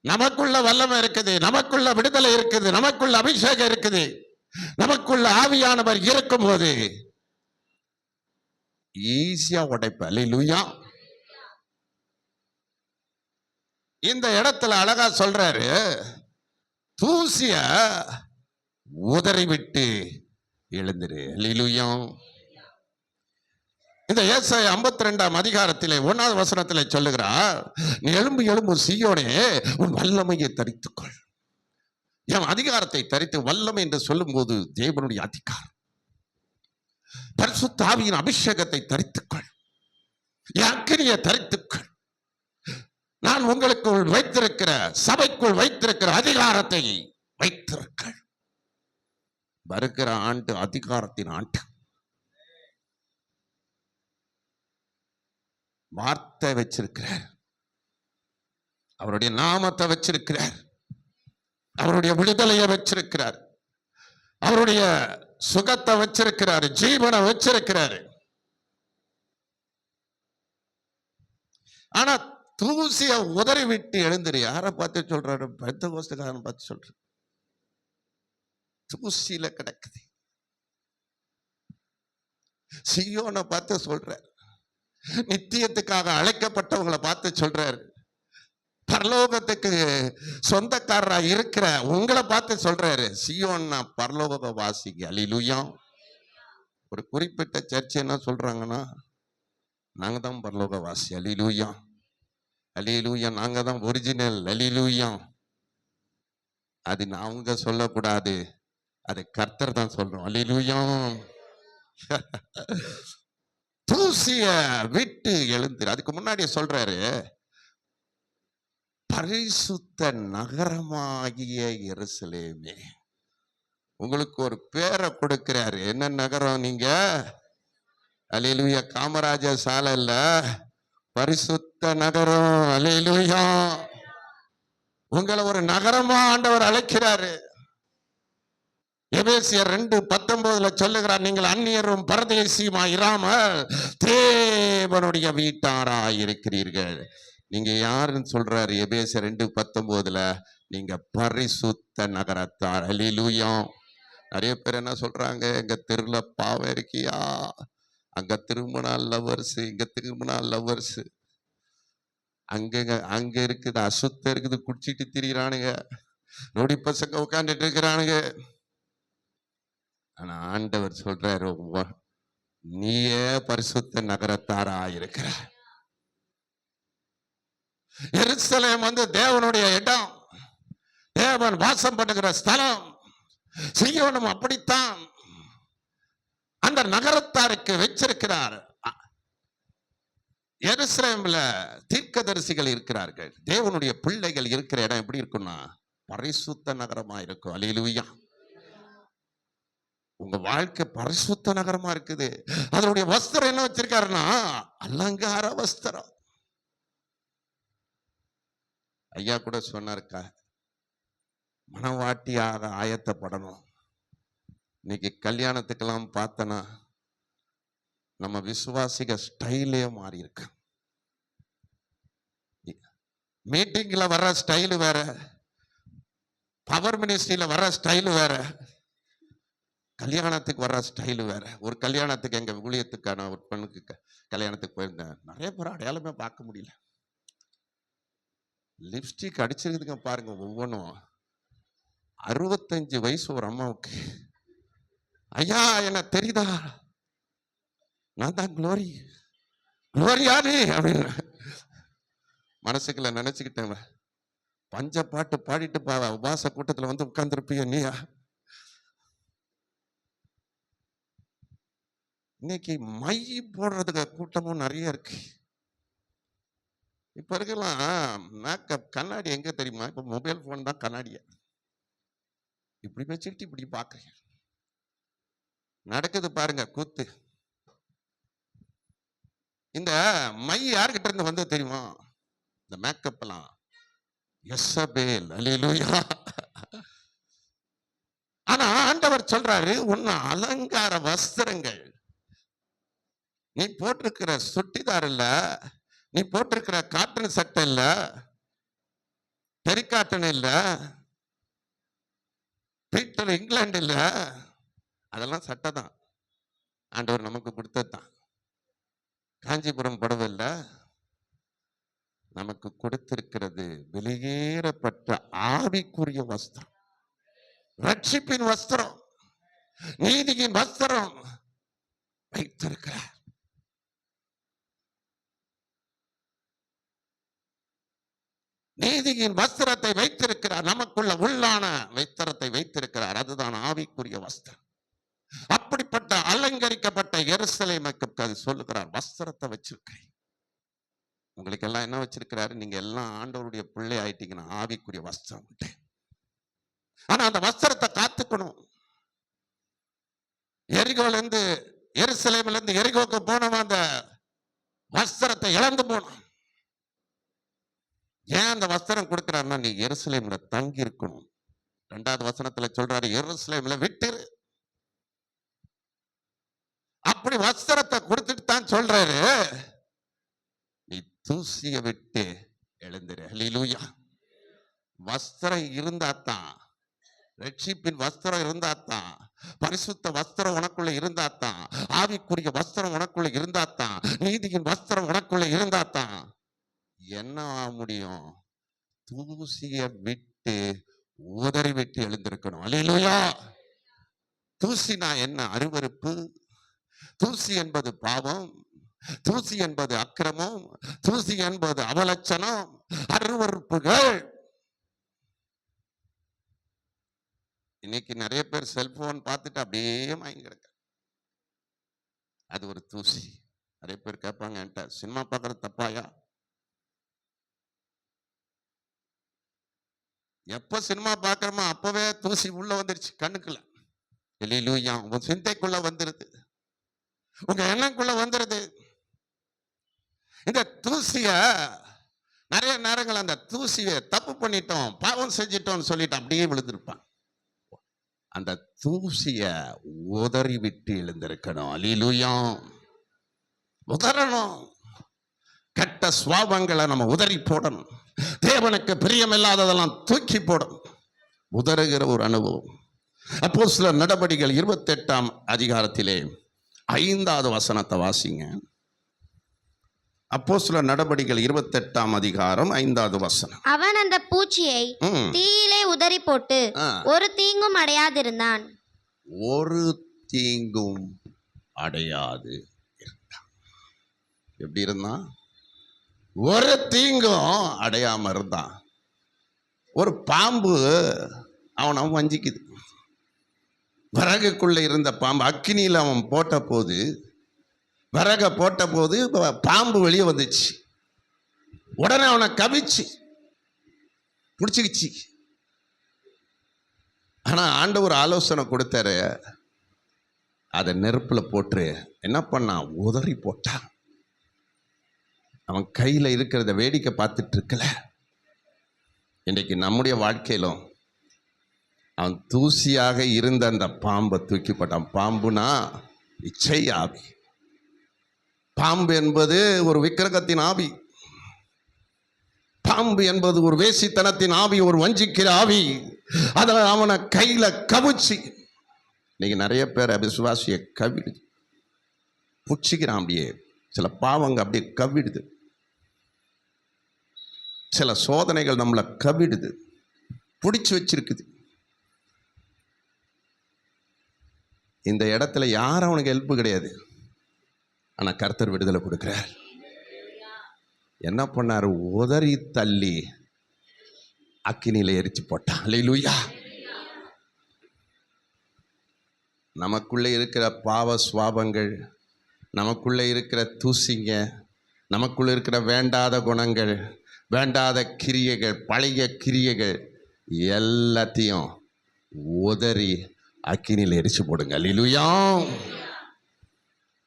நமக்குள்ள வல்லமை இருக்குது, நமக்குள்ள விடுதலை இருக்குது, நமக்குள்ள அபிஷேகம் இருக்குது, நமக்குள்ள ஆவியானவர் இருக்கும் போது ஈஸியா உடைப்ப. அல்லேலூயா. இந்த இடத்துல அழகா சொல்றாரு, தூசிய உதறி விட்டு எழுந்திரு. அல்லேலூயா. இந்த ஏசாயா 52ஆம் அதிகாரத்திலே 1வது வசனத்திலே சொல்லுகிறார், நீ எழும்பு எழும்பு சீயோனே, உன் வல்லமையை தரித்துக்கொள். என் அதிகாரத்தை தரித்து, வல்லமை என்று சொல்லும் போது தேவனுடைய அதிகாரம், பரிசுத்த ஆவியின் அபிஷேகத்தை தரித்துக்கொள், என் அக்கினியை தரித்துக்கொள். நான் உங்களுக்குள் வைத்திருக்கிற, சபைக்குள் வைத்திருக்கிற அதிகாரத்தை வைத்திருக்கள். வருகிற ஆண்டு அதிகாரத்தின் ஆண்டு. வார்த்தை வச்சிருக்கிறார், அவருடைய நாமத்தை வச்சிருக்கிறார், அவருடைய விடுதலையை வச்சிருக்கிறார், அவருடைய சுகத்தை வச்சிருக்கிறார், ஜீவனை வச்சிருக்கிறார். ஆனா தூசிய உதறி விட்டு எழுந்துரு. யாரை பார்த்து சொல்றாரு? பெந்தகோஸ்துக்காரன் பார்த்து சொல்ற. தூசியில கிடக்குது. சீயோனை பார்த்து சொல்றார், நித்தியத்துக்காக அழைக்கப்பட்டவங்களை பார்த்து சொல்றாரு, பரலோகத்துக்கு சொந்தக்காரரா இருக்கிற உங்களை பார்த்து சொல்றாரு, சீயோன்னா பரலோக வாசிங்க. அல்லேலூயா. ஒரு குறிப்பிட்ட சர்ச்சை என்ன சொல்றாங்கன்னா, நாங்க தான் பரலோக வாசி. அல்லேலூயா. அல்லேலூயா. நாங்க தான் ஒரிஜினல். அல்லேலூயா. அது அவங்க சொல்லக்கூடாது, அது கர்த்தர் தான் சொல்றோம். அல்லேலூயா. தூசிய விட்டு எழுந்துரு. அதுக்கு முன்னாடி சொல்றாரு, பரிசுத்த நகரமாகிய எருசலேமே. உங்களுக்கு ஒரு பேரை கொடுக்கிறாரு. என்ன நகரம் நீங்க? அல்லேலூயா. காமராஜர் சாலை இல்ல, பரிசுத்த நகரம். அல்லேலூயா. உங்களை ஒரு நகரமா ஆண்டவர் அழைக்கிறாரு. எபேசியர் 2:19 சொல்லுகிறார், நீங்கள் அந்நியரும் பரதேசியுமா இராமல் தேவனுடைய வீட்டாராய் இருக்கிறீர்கள். நீங்க யாருன்னு சொல்றாரு? எபேசியர் 2:19 நீங்க பரிசுத்த நகரத்தார். அல்லேலூயா. நிறைய பேர் என்ன சொல்றாங்க, எங்க தெருல பாவம் இருக்கியா, அங்க திரும்பினா லவர்ஸ், இங்க திரும்பினா லவர்ஸ், அங்க இருக்குது அசுத்தம் இருக்குது, குடிச்சிட்டு திரியிறானுங்க, நொடி பசங்க உட்காந்துட்டு இருக்கிறானுங்க. ஆனா ஆண்டவர் சொல்றாரு, நீயே பரிசுத்த நகரத்தாரா இருக்கிற. எருசலேம் தேவனுடைய இடம், தேவன் வாசம் பண்ணுகிற ஸ்தலம். சீயோனும் அப்படித்தான் அந்த நகரத்தாருக்கு வச்சிருக்கிறார். எருசலேம்ல தீர்க்கதரிசிகள் இருக்கிறார்கள், தேவனுடைய பிள்ளைகள் இருக்கிற இடம் எப்படி இருக்கும்னா பரிசுத்த நகரமா இருக்கும். அல்லேலூயா. உங்க வாழ்க்கை பரிசுத்த நகரமா இருக்குது. அதனுடைய வஸ்திரம் என்ன வச்சிருக்காருன்னா அலங்கார வஸ்திரம். ஐயா கூட சொன்னாருக்கா, மனவாட்டியாக ஆயத்தப்படணும். இன்னைக்கு கல்யாணத்துக்கெல்லாம் பார்த்தனா நம்ம விசுவாசிக ஸ்டைலே மாறி இருக்கு. மீட்டிங்ல வர்ற ஸ்டைலு வேற, பவர் மினிஸ்ட்ரியில வர்ற ஸ்டைலு வேற, கல்யாணத்துக்கு வர்ற ஸ்டைலு வேற. ஒரு கல்யாணத்துக்கு எங்க ஊழியத்துக்கான ஒரு பெண்ணுக்கு கல்யாணத்துக்கு போயிருந்தேன். நிறைய பேர் அடையாளமே பார்க்க முடியல. லிப்ஸ்டிக் அடிச்சிருக்குதுங்க பாருங்க. ஒவ்வொன்றும் 65 வயசு ஒரு அம்மாவுக்கு. ஐயா என்ன தெரியுதா, நான் தான் குளோரி, குளோரியானே அப்படின்னு மனசுக்குள்ள நினைச்சுக்கிட்டேன். பஞ்ச பாட்டு பாடிட்டு உபாச கூட்டத்துல உட்கார்ந்துருப்பிய நீயா? இன்னைக்கு மை போடுறதுக்கு கூட்டமும் நிறைய இருக்கு. இப்ப இருக்கலாம் மேக்கப் கண்ணாடி எங்க தெரியுமா? இப்ப மொபைல் போன் தான் கண்ணாடிய இப்படி வச்சுக்கிட்டு இப்படி பாக்குறீங்க. நடக்குது பாருங்க கூத்து. இந்த மை யார்கிட்ட இருந்து வந்தது தெரியுமா? இந்த மேக்கப் எல்லாம் யெசபேல். அல்லேலூயா. ஆனா ஆண்டவர் சொல்றாரு, உன்ன அலங்கார வஸ்திரங்கள் நீ போட்டிருக்கிற சுட்டிதார் இல்ல, நீ போட்டிருக்கிற காட்டன் சட்டை இல்ல, டெரிகாட்டன் இல்ல, பீட்டர் இங்கிலாந்து இல்ல, அதெல்லாம் சட்டை தான். ஆண்டவர் நமக்கு கொடுத்ததுதான். காஞ்சிபுரம் புடவை இல்ல, நமக்கு கொடுத்திருக்கிறது வெளியேறப்பட்ட ஆவிக்குரிய வஸ்திரம், ரட்சிப்பின் வஸ்திரம், நீதியின் வஸ்திரம் வைத்திருக்கிறார். நீதியின் வஸ்திரத்தை வைத்திருக்கிறார், நமக்குள்ள உள்ளான வஸ்திரத்தை வைத்திருக்கிறார். அதுதான் ஆவிக்குரிய வஸ்திரம். அப்படிப்பட்ட அலங்கரிக்கப்பட்ட எருசலேமுக்கு அது சொல்லுகிறார், வஸ்திரத்தை வச்சிருக்கிறேன். உங்களுக்கு எல்லாம் என்ன வச்சிருக்கிறாரு? நீங்க எல்லாம் ஆண்டவருடைய பிள்ளை ஆயிட்டீங்கன்னா ஆவிக்குரிய வஸ்திரம் உண்டு. ஆனா அந்த வஸ்திரத்தை காத்துக்கணும். எரிகோல இருந்து எருசலேம்ல இருந்து எரிகோக்கு போனவன் அந்த வஸ்திரத்தை இழந்து போனான். ஏன் அந்த வஸ்திரம் கொடுக்கிறாருன்னா, நீ எருசலேம்ல தங்கி இருக்கணும். 2வது வசனத்துல சொல்றாரு, எருசலேம்ல விட்டுரு. அப்படி வஸ்திரத்தை கொடுத்துட்டு தான் சொல்றாரு, நீ தூசிய விட்டு எழுந்துரு. ஹல்லேலூயா. வஸ்திரம் இருந்தாத்தான், ரட்சிப்பின் வஸ்திரம் இருந்தாத்தான், பரிசுத்த வஸ்திரம் உனக்குள்ள இருந்தாத்தான், ஆவிக்குரிய வஸ்திரம் உனக்குள்ள இருந்தாத்தான், நீதியின் வஸ்திரம் உனக்குள்ள இருந்தாத்தான் என்ன ஆக முடியும்? தூசிய விட்டு உதறி விட்டு எழுந்திருக்கணும். ஹல்லேலூயா. தூசினா என்ன? அருவருப்பு. தூசி என்பது பாவம், தூசி என்பது அக்கிரமம், தூசி என்பது அவலட்சணம், அருவருப்புகள். இன்னைக்கு நிறைய பேர் செல்போன் பார்த்துட்டு அப்படியே மயங்கி கிடக்க, அது ஒரு தூசி. நிறைய பேர் கேட்பாங்க என்கிட்ட, சினிமா பார்க்கறது தப்பாயா? எப்ப சினிமா பார்க்கறோமோ அப்பவே தூசி உள்ள வந்துருச்சு கண்ணுக்குள்ள. ஹல்லேலூயா. உங்க சிந்தைக்குள்ள வந்துருது, உங்க எண்ணக்குள்ள வந்துருது. இந்த தூசிய நிறைய நேரங்கள் அந்த தூசியை தப்பு பண்ணிட்டோம், பாவம் செஞ்சிட்டோம்னு சொல்லிட்டு அப்படியே விழுந்திருப்பான். அந்த தூசிய உதறி விட்டு எழுந்திருக்கணும். அல்லேலூயா. உதறணும். கெட்ட சுவாபங்களை நம்ம உதறி போடணும். தேவனுக்கு பிரியமில்லாததெல்லாம் தூக்கி போடணும். உதறுகிற ஒரு அனுபவம். அப்போஸ்தலர் நடபடிகள் 28ஆம் அதிகாரத்திலே 5வது வசனத்தை வாசிங்க. அப்போஸ்தலர் நடபடிகள் 28ஆம் அதிகாரம் 5வது வசனம். அவன் அந்த பூச்சியை தீயிலே உதறி போட்டு ஒரு தீங்கும் அடையாதிருந்தான். ஒரு தீங்கும் அடையாது இருந்தான். எப்படி இருந்தான்? ஒரு தீங்கும் அடையாம இருந்தான். ஒரு பாம்பு அவனை வஞ்சிக்குது. விறகுக்குள்ள இருந்த பாம்பு அக்கினியில் அவன் போட்ட போது, விறக போட்ட போது பாம்பு வெளியே வந்துச்சு. உடனே அவனை கவிச்சு பிடிச்சிக்கிச்சு. ஆனா ஆண்டவர் ஆலோசனை கொடுத்தாரு, அதை நெருப்புல போட்டு என்ன பண்ணான்? உதறி போட்டான். அவன் கையில இருக்கிறத வேடிக்கை பார்த்துட்டு இருக்கல. இன்றைக்கு நம்முடைய வாழ்க்கையிலும் அவன் தூசியாக இருந்த அந்த பாம்பை தூக்கி போட்டான். பாம்புனா இச்சை ஆவி. பாம்பு என்பது ஒரு விக்கிரகத்தின் ஆவி. பாம்பு என்பது ஒரு வேசித்தனத்தின் ஆவி, ஒரு வஞ்சிக்கிற ஆவி. அதை அவனை கையில கவிச்சு. இன்னைக்கு நிறைய பேர் விசுவாசியை கவிடுது, புடிச்சுக்கிறான். அப்படியே சில பாவங்க அப்படியே கவிடுது. சில சோதனைகள் நம்மளை கவிடுது, பிடிச்சு வச்சிருக்குது. இந்த இடத்துல யாரும் அவனுக்கு ஹெல்ப் கிடையாது. ஆனா கர்த்தர் விடுதலை கொடுக்கிறார். என்ன பண்ணாரு? உதறி தள்ளி அக்கினியில எரிச்சு போட்டான். அல்லேலூயா. நமக்குள்ளே இருக்கிற பாவ சுவாபங்கள், நமக்குள்ளே இருக்கிற தூசிங்க, நமக்குள்ளே இருக்கிற வேண்டாத குணங்கள், வேண்டாத கிரியைகள், பழைய கிரியைகள் எல்லாத்தையும் உதறி அக்கினியில் எரிச்சு போடுங்க. அல்லேலூயா.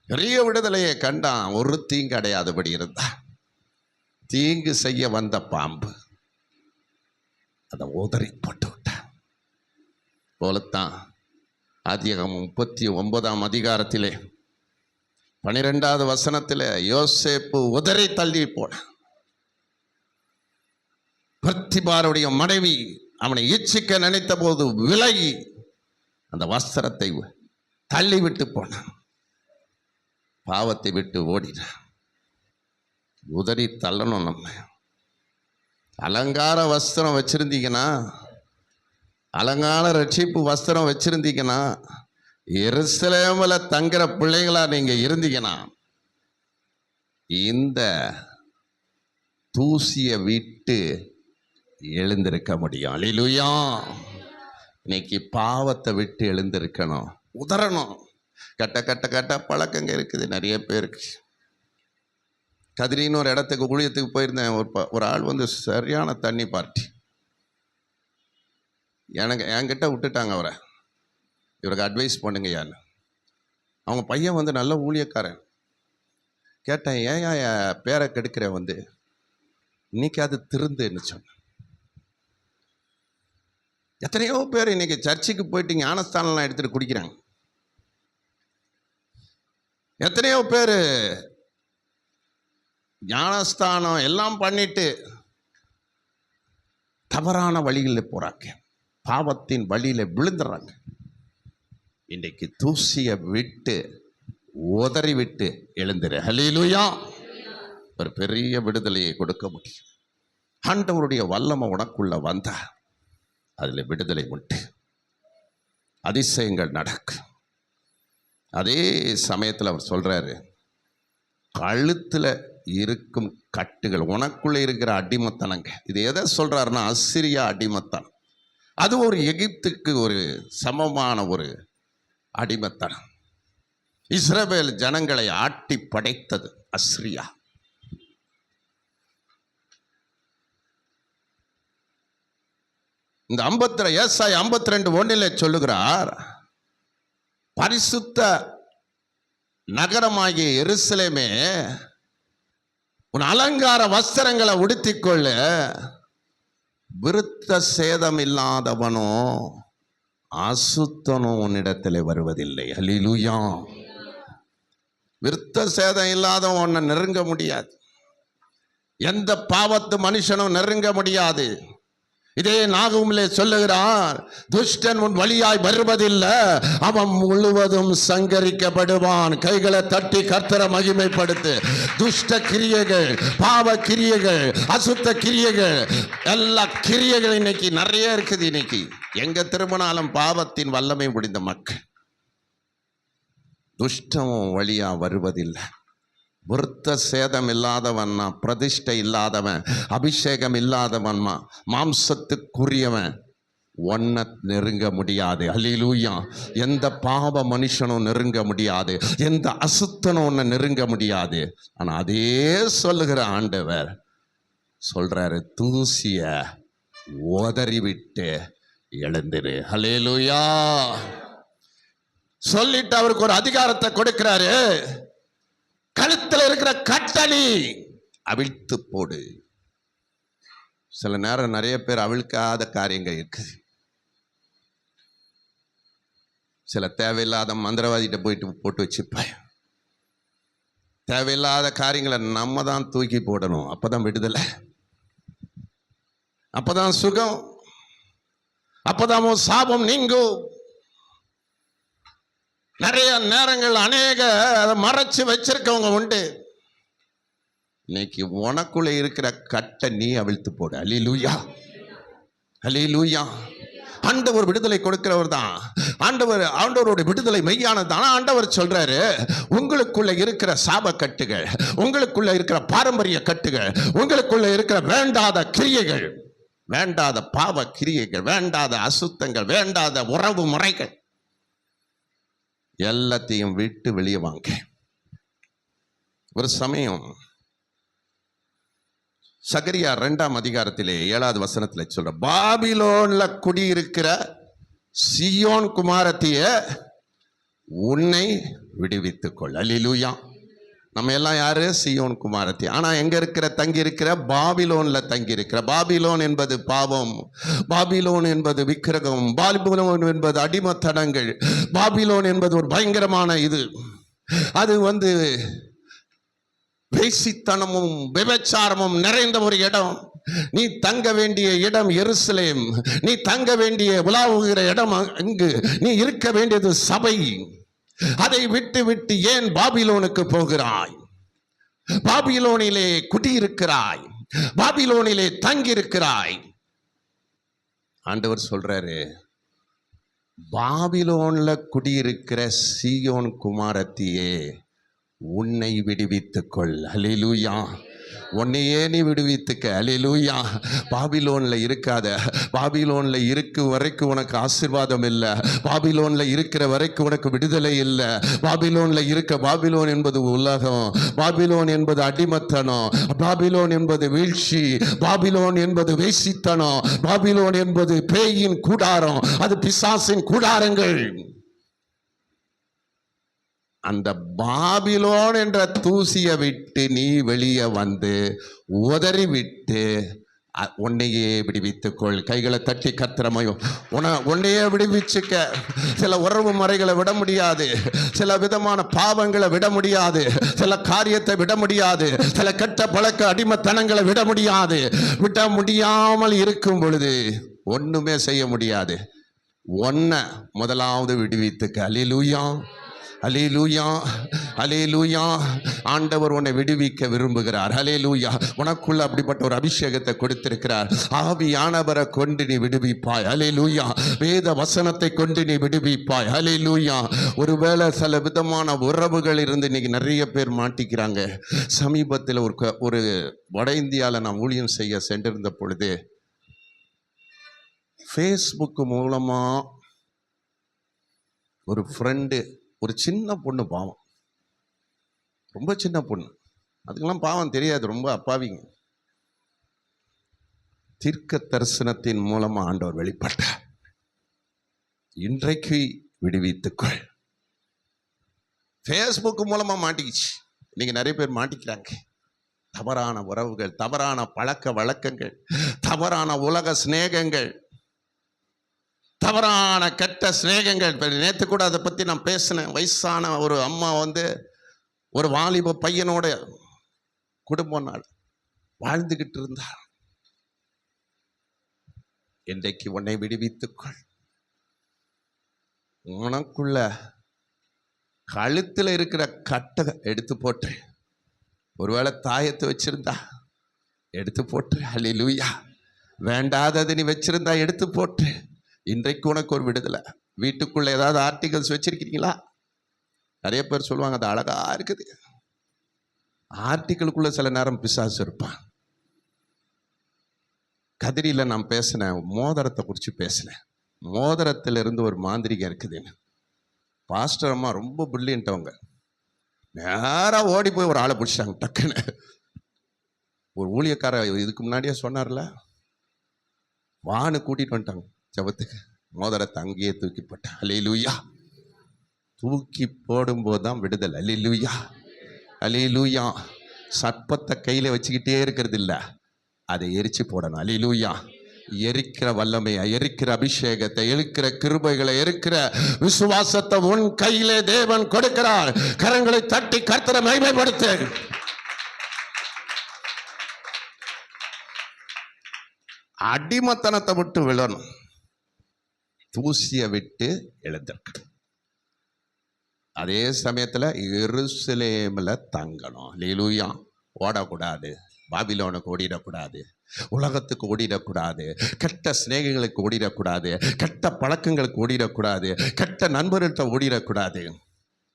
பெரிய விடுதலையை கண்டான். ஒரு தீங்கு அடையாதபடி இருந்தான். தீங்கு செய்ய வந்த பாம்பு அதை உதறி போட்டு விட்டான். போலத்தான் ஆதியாகமம் 39ஆம் அதிகாரத்திலே 12வது வசனத்தில் யோசேப்பு உதறி தள்ளி போனான். பர்த்திபாருடைய மனைவி அவனை இச்சிக்க நினைத்த போது விலகி அந்த வஸ்திரத்தை தள்ளி விட்டு போனான். பாவத்தை விட்டு ஓடினான். உதறி தள்ளணும். நம்ம அலங்கார வஸ்திரம் வச்சிருந்தீங்கன்னா, அலங்கார ரட்சிப்பு வஸ்திரம் வச்சிருந்தீங்கன்னா, எருசலேமில் தங்குற பிள்ளைங்களா நீங்க இருந்தீங்கன்னா, இந்த தூசியை விட்டு எழுந்திருக்க முடியும். அல்லேலூயா. இன்னைக்கு பாவத்தை விட்டு எழுந்திருக்கணும், உதறணும். கட்ட பழக்கங்க இருக்குது நிறைய பேருக்கு. கதிரின்னு ஒரு இடத்துக்கு ஊழியத்துக்கு போயிருந்தேன். ஒரு ஆள் வந்து சரியான தண்ணி பார்ட்டி. என்கிட்ட விட்டுட்டாங்க அவரை. இவருக்கு அட்வைஸ் பண்ணுங்க யாரு. அவங்க பையன் வந்து நல்ல ஊழியக்காரன். கேட்டேன், ஏன் பேரை கெடுக்கிற வந்து இன்னைக்கு அது திருந்துன்னு சொன்னேன். எத்தனையோ பேர் இன்னைக்கு சர்ச்சுக்கு போயிட்டு ஞானஸ்தானம்லாம் எடுத்துட்டு குடிக்கிறாங்க. எத்தனையோ பேர் ஞானஸ்தானம் எல்லாம் பண்ணிட்டு தவறான வழிகளில் போறாங்க, பாவத்தின் வழியில விழுந்துடுறாங்க. இன்றைக்கு தூசியை விட்டு உதறி விட்டு எழுந்துரு. ஹல்லேலூயா. ஒரு பெரிய விடுதலையை கொடுக்க முடியும். ஆண்டவருடைய வல்லமை உனக்குள்ள வந்தா அதில் விடுதலை உண்டு, அதிசயங்கள் நடக்கும். அதே சமயத்தில் அவர் சொல்றாரு, கழுத்தில் இருக்கும் கட்டுகள், உனக்குள்ள இருக்கிற அடிமத்தனங்க. இது எதை சொல்றாருன்னா, அசிரியா அடிமத்தனம். அது ஒரு எகிப்துக்கு ஒரு சமமான ஒரு அடிமத்தனம். இஸ்ரவேல் ஜனங்களை ஆட்டி படைத்தது அஸ்ரியா. இந்த 52:1 சொல்லுகிறார், பரிசுத்த நகரமாகிய எருசலேமே, உன் அலங்கார வஸ்திரங்களை உடுத்திக்கொள்ள, விருத்த சேதம் இல்லாதவனோ அசுத்தனோ உன்னிடத்தில் வருவதில்லை. ஹல்லேலூயா. விருத்த சேதம் இல்லாதவன் உன்னை நெருங்க முடியாது. எந்த பாவத்து மனுஷனும் நெருங்க முடியாது. இதே நாகூமிலே சொல்லுகிறார், துஷ்டன் உன் வழியாய் வருவதில்லை, அவன் முழுவதும் சங்கரிக்கப்படுவான். கைகளை தட்டி கர்த்தரை மகிமைப்படுத்து. துஷ்ட கிரியைகள், பாவ கிரியைகள், அசுத்த கிரியைகள், எல்லா கிரியைகள் இன்னைக்கு நிறைய இருக்குது. இன்னைக்கு எங்க திரும்பினாலும் பாவத்தின் வல்லமை முடிந்த மக்கள். துஷ்டம் வழியா வருவதில்லை. விருத்த சேதம் இல்லாதவன், பிரதிஷ்டை இல்லாதவன், அபிஷேகம் இல்லாதவன், மாம்சத்துக்குரியவன் ஒன்ன நெருங்க முடியாது. அல்லேலூயா. எந்த பாவ மனுஷனும் நெருங்க முடியாது, எந்த அசுத்தனும் ஒன்ன நெருங்க முடியாது. ஆனா அதே சொல்லுகிற ஆண்டவர் சொல்றாரு, தூசிய உதறிவிட்டு எழுந்திரு. அல்லேலூயா. சொல்லிட்டு அவருக்கு ஒரு அதிகாரத்தை கொடுக்கிறாரு. கழுத்தில் இருக்கிற கட்டளி அவிழ்த்து போடு. சில நேரம் நிறைய பேர் அவிழ்க்காத காரியங்கள் இருக்குது. சில தேவையில்லாத மந்திரவாதிகிட்ட போயிட்டு போட்டு வச்சுப்பாய். தேவையில்லாத காரியங்களை நம்ம தான் தூக்கி போடணும். அப்பதான் விடுதலை, அப்பதான் சுகம், அப்பதான் சாபம் நீங்கும். நிறைய நேரங்கள் அநேக அதை மறைச்சு வச்சிருக்கவங்க உண்டு. இன்னைக்கு உனக்குள்ள இருக்கிற கட்டை நீ அவிழ்த்து போடு. அல்லேலூயா. அல்லேலூயா. ஆண்டவர் விடுதலை கொடுக்கிறவர் தான். ஆண்டவருடைய விடுதலை மெய்யானது தான். ஆண்டவர் சொல்றாரு, உங்களுக்குள்ள இருக்கிற சாப கட்டுகள், உங்களுக்குள்ள இருக்கிற பாரம்பரிய கட்டுகள், உங்களுக்குள்ள இருக்கிற வேண்டாத கிரியைகள், வேண்டாத பாவ கிரியைகள், வேண்டாத அசுத்தங்கள், வேண்டாத உறவு முறைகள் எல்லாத்தையும் விட்டு வெளியே வாங்க. ஒரு சமயம் சகரியா 2ஆம் அதிகாரத்திலே 7வது வசனத்திலே சொல்ற, பாபிலோன்ல குடியிருக்கிற சீயோன் குமாரத்திய உன்னை விடுவித்துக் கொள். அல்லேலூயா. நம்ம எல்லாம் யாரு? சீயோன் குமாரத்தி. ஆனா எங்க இருக்கிற தங்கி இருக்கிற? பாபிலோன்ல தங்கி இருக்கிற. பாபிலோன் என்பது பாவம், பாபிலோன் என்பது விக்கிரகம், பாபிலோன் என்பது அடிமத்தனங்கள், பாபிலோன் என்பது ஒரு பயங்கரமான இது. அது வேசித்தனமும் விபச்சாரமும் நிறைந்த ஒரு இடம். நீ தங்க வேண்டிய இடம் எருசலேம். நீ தங்க வேண்டிய உலாவுகிற இடம் இங்கு. நீ இருக்க வேண்டியது சபை. அதை விட்டு விட்டு ஏன் பாபிலோனுக்கு போகிறாய்? பாபிலோனிலே குடியிருக்கிறாய், பாபிலோனிலே தங்கியிருக்கிறாய். ஆண்டவர் சொல்றாரு, பாபிலோன்ல குடியிருக்கிற சீயோன் குமாரத்தியே, உன்னை விடுவித்துக் கொள். அல்லேலூயா. உன்னையே நீ விடுவித்துக்க. அல்லேலூயா. பாபிலோன்ல இருக்காத. பாபிலோன்ல இருக்கும் வரைக்கும் உனக்கு ஆசீர்வாதம் இல்லை. பாபிலோன்ல இருக்கிற வரைக்கும் உனக்கு விடுதலை இல்லை. பாபிலோன்ல பாபிலோன் என்பது உலகம், பாபிலோன் என்பது அடிமத்தனம், பாபிலோன் என்பது வீழ்ச்சி, பாபிலோன் என்பது வேசித்தனம், பாபிலோன் என்பது பேயின் கூடாரம், அது பிசாசின் கூடாரங்கள். அந்த பாபிலோன் என்ற தூசியை விட்டு நீ வெளியே உதறி விட்டு உன்னையே விடுவித்துக்கொள். கைகளை தட்டி கத்திரமையும் உன்னையே விடுவிச்சுக்க. சில உறவு முறைகளை விட முடியாது, சில விதமான பாவங்களை விட முடியாது, சில காரியத்தை விட முடியாது, சில கெட்ட பழக்க அடிமத்தனங்களை விட முடியாமல் இருக்கும் பொழுது ஒண்ணுமே செய்ய முடியாது. முதலாவது விடுவித்துக்க. அல்லேலூயா, அல்லேலூயா, அல்லேலூயா. ஆண்டவர் உன்னை விடுவிக்க விரும்புகிறார். அல்லேலூயா. உனக்குள்ள அப்படிப்பட்ட ஒரு அபிஷேகத்தை கொடுத்திருக்கிறார். ஆவியானவரை கொண்டு நீ விடுவிப்பாய். அல்லேலூயா. வேத வசனத்தை கொண்டு நீ விடுவிப்பாய். அல்லேலூயா. ஒருவேளை சில விதமான உறவுகள் இருந்து இன்னைக்கு நிறைய பேர் மாட்டிக்கிறாங்க. சமீபத்தில் ஒரு வட இந்தியாவில் நான் ஊழியம் செய்ய சென்றிருந்த பொழுது ஃபேஸ்புக் மூலமா ஒரு ஃப்ரெண்டு, ஒரு சின்ன பொண்ணு, பாவம், ரொம்ப சின்ன பொண்ணு, அதுக்கெல்லாம் பாவம் தெரியாது, ரொம்ப அப்பாவிங்க. தீர்க்க தரிசனத்தின் மூலமா ஆண்டவர் வெளிப்பட்டார். இன்றைக்கு விடுவித்துக்கொள். ஃபேஸ்புக் மூலமா மாட்டிக்கிச்சு. இன்னைக்கு நிறைய பேர் மாட்டிக்கிறாங்க. தவறான உறவுகள், தவறான பழக்க வழக்கங்கள், தவறான உலக சிநேகங்கள், தவறான கெட்ட சிநேகங்கள். நேற்று கூட அதை பற்றி நான் பேசினேன். வயசான ஒரு அம்மா ஒரு வாலிப பையனோட குடும்ப நாள் வாழ்ந்துகிட்டு இருந்தார். இன்றைக்கு உன்னை விடுவித்துக்கொள். உனக்குள்ள கழுத்தில் இருக்கிற கட்டை எடுத்து போட்டு, ஒருவேளை தாயத்தை வச்சிருந்தா எடுத்து போட்டு. அல்லேலூயா. வேண்டாதது நீ வச்சிருந்தா எடுத்து போட்டு. இன்றைக்கு உனக்கு ஒரு விடுதலை. வீட்டுக்குள்ள ஏதாவது ஆர்டிகல்ஸ் வச்சிருக்கீங்களா? நிறைய பேர் சொல்லுவாங்க அது அழகா இருக்குது. ஆர்டிகளுக்குள்ள சில நேரம் பிசாசு இருப்பான். கதிரில நான் பேசினேன், மோதிரத்தை குறித்து பேசினேன். மோதிரத்திலிருந்து ஒரு மாந்திரிகம் இருக்குதுன்னு. பாஸ்டர் அம்மா ரொம்ப பிரில்லியன்ட்டவங்க. நேராக ஓடி போய் ஒரு ஆளை பிடிச்சிட்டாங்க டக்குன்னு. ஒரு ஊழியக்கார இதுக்கு முன்னாடியே சொன்னார்ல, வான்னு கூட்டிட்டு வந்துட்டாங்க ஜபத்துக்கு. மோதிரத்தை அங்கேயே தூக்கி போட்டேன். அல்லேலூயா. தூக்கி போடும்போது தான் விடுதலை. அல்லேலூயா, அல்லேலூயா. சர்ப்பத்தை கையில் வச்சுக்கிட்டே இருக்கிறது இல்லை, அதை எரிச்சு போடணும். அல்லேலூயா. எரிக்கிற வல்லமையை, எரிக்கிற அபிஷேகத்தை, எரிக்கிற கிருபைகளை, எரிக்கிற விசுவாசத்தை உன் கையிலே தேவன் கொடுக்கிறார். கரங்களை தட்டி கர்த்தரை மகிமைப்படுத்து. அடிமத்தனத்தை விட்டு விழணும், தூசியை விட்டு எழுந்திருக்க. அதே சமயத்தில் எருசலேமில் தங்கணும். அல்லேலூயா. ஓடக்கூடாது, பாபிலோனுக்கு ஓடிடக்கூடாது, உலகத்துக்கு ஓடிடக்கூடாது, கெட்ட சிநேகங்களுக்கு ஓடிடக்கூடாது, கெட்ட பழக்கங்களுக்கு ஓடிடக்கூடாது, கெட்ட நண்பர்கள்ட்ட ஓடிடக்கூடாது.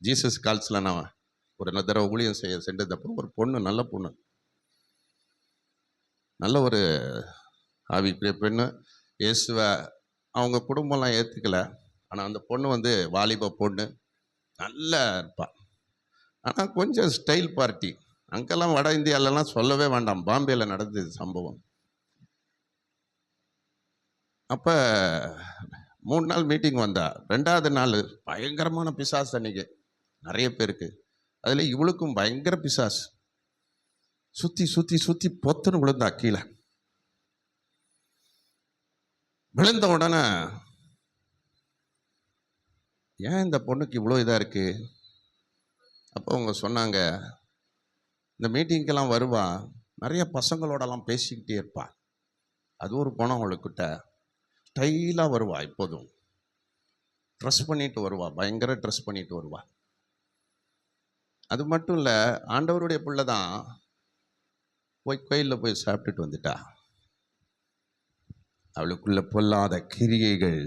ஜீசஸ் கால்ஸில் நான் ஒரு தடவை ஊழியம் செய்ய சென்றதப்போ ஒரு பொண்ணு, நல்ல பொண்ணு, நல்ல ஒரு ஆவிக்குரிய பெண்ணு, இயேசுவை அவங்க குடும்பம்லாம் ஏற்றுக்கல. ஆனால் அந்த பொண்ணு வாலிப பொண்ணு, நல்லா இருப்பாள். ஆனால் கொஞ்சம் ஸ்டைல் பார்ட்டி. அங்கெல்லாம் வட இந்தியாவிலலாம் சொல்லவே வேண்டாம். பாம்பேயில் நடந்தது சம்பவம். அப்போ 3 நாள் மீட்டிங் வந்தா. 2வது நாள் பயங்கரமான பிசாசு. அன்னைக்கு நிறைய பேருக்கு, அதில் இவளுக்கும் பயங்கர பிசாசு. சுற்றி சுற்றி சுற்றி பொத்துன்னு விழுந்தா கீழே. விழுந்த உடனே, ஏன் இந்த பொண்ணுக்கு இவ்வளோ இதாக இருக்குது? அப்போ அவங்க சொன்னாங்க, இந்த மீட்டிங்கெல்லாம் வருவா, நிறைய பசங்களோடலாம் பேசிக்கிட்டே இருப்பா. அது ஒரு குணம் அவளுக்கிட்ட. ஸ்டைலாக வருவா, எப்போதும் ட்ரெஸ் பண்ணிட்டு வருவா, பயங்கர ட்ரெஸ் பண்ணிட்டு வருவா. அது மட்டும் இல்லை, ஆண்டவருடைய பிள்ளை தான், போய் கோயிலில் போய் சாப்பிட்டுட்டு வந்துட்டா. அவளுக்குள்ள பொல்லாத கிரியைகள்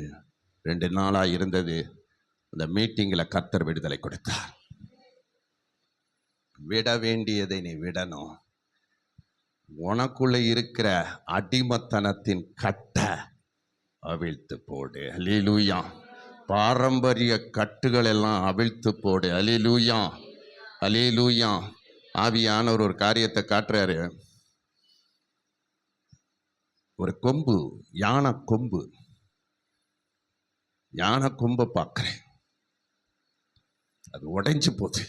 2 நாளாக இருந்தது. அந்த மீட்டிங்கில் கர்த்தர் விடுதலை கொடுத்தார். விட வேண்டியதை நீ விடணும். உனக்குள்ள இருக்கிற அடிமத்தனத்தின் கட்டை அவிழ்த்து போடு. அல்லேலூயா. பாரம்பரிய கட்டுகள் எல்லாம் அவிழ்த்து போடு. அல்லேலூயா, அல்லேலூயா. ஆவியானவர் ஒரு காரியத்தை காட்டுறாரு. ஒரு கொம்பு, யானை கொம்பை பார்க்குறேன், அது உடைஞ்சு போகுது.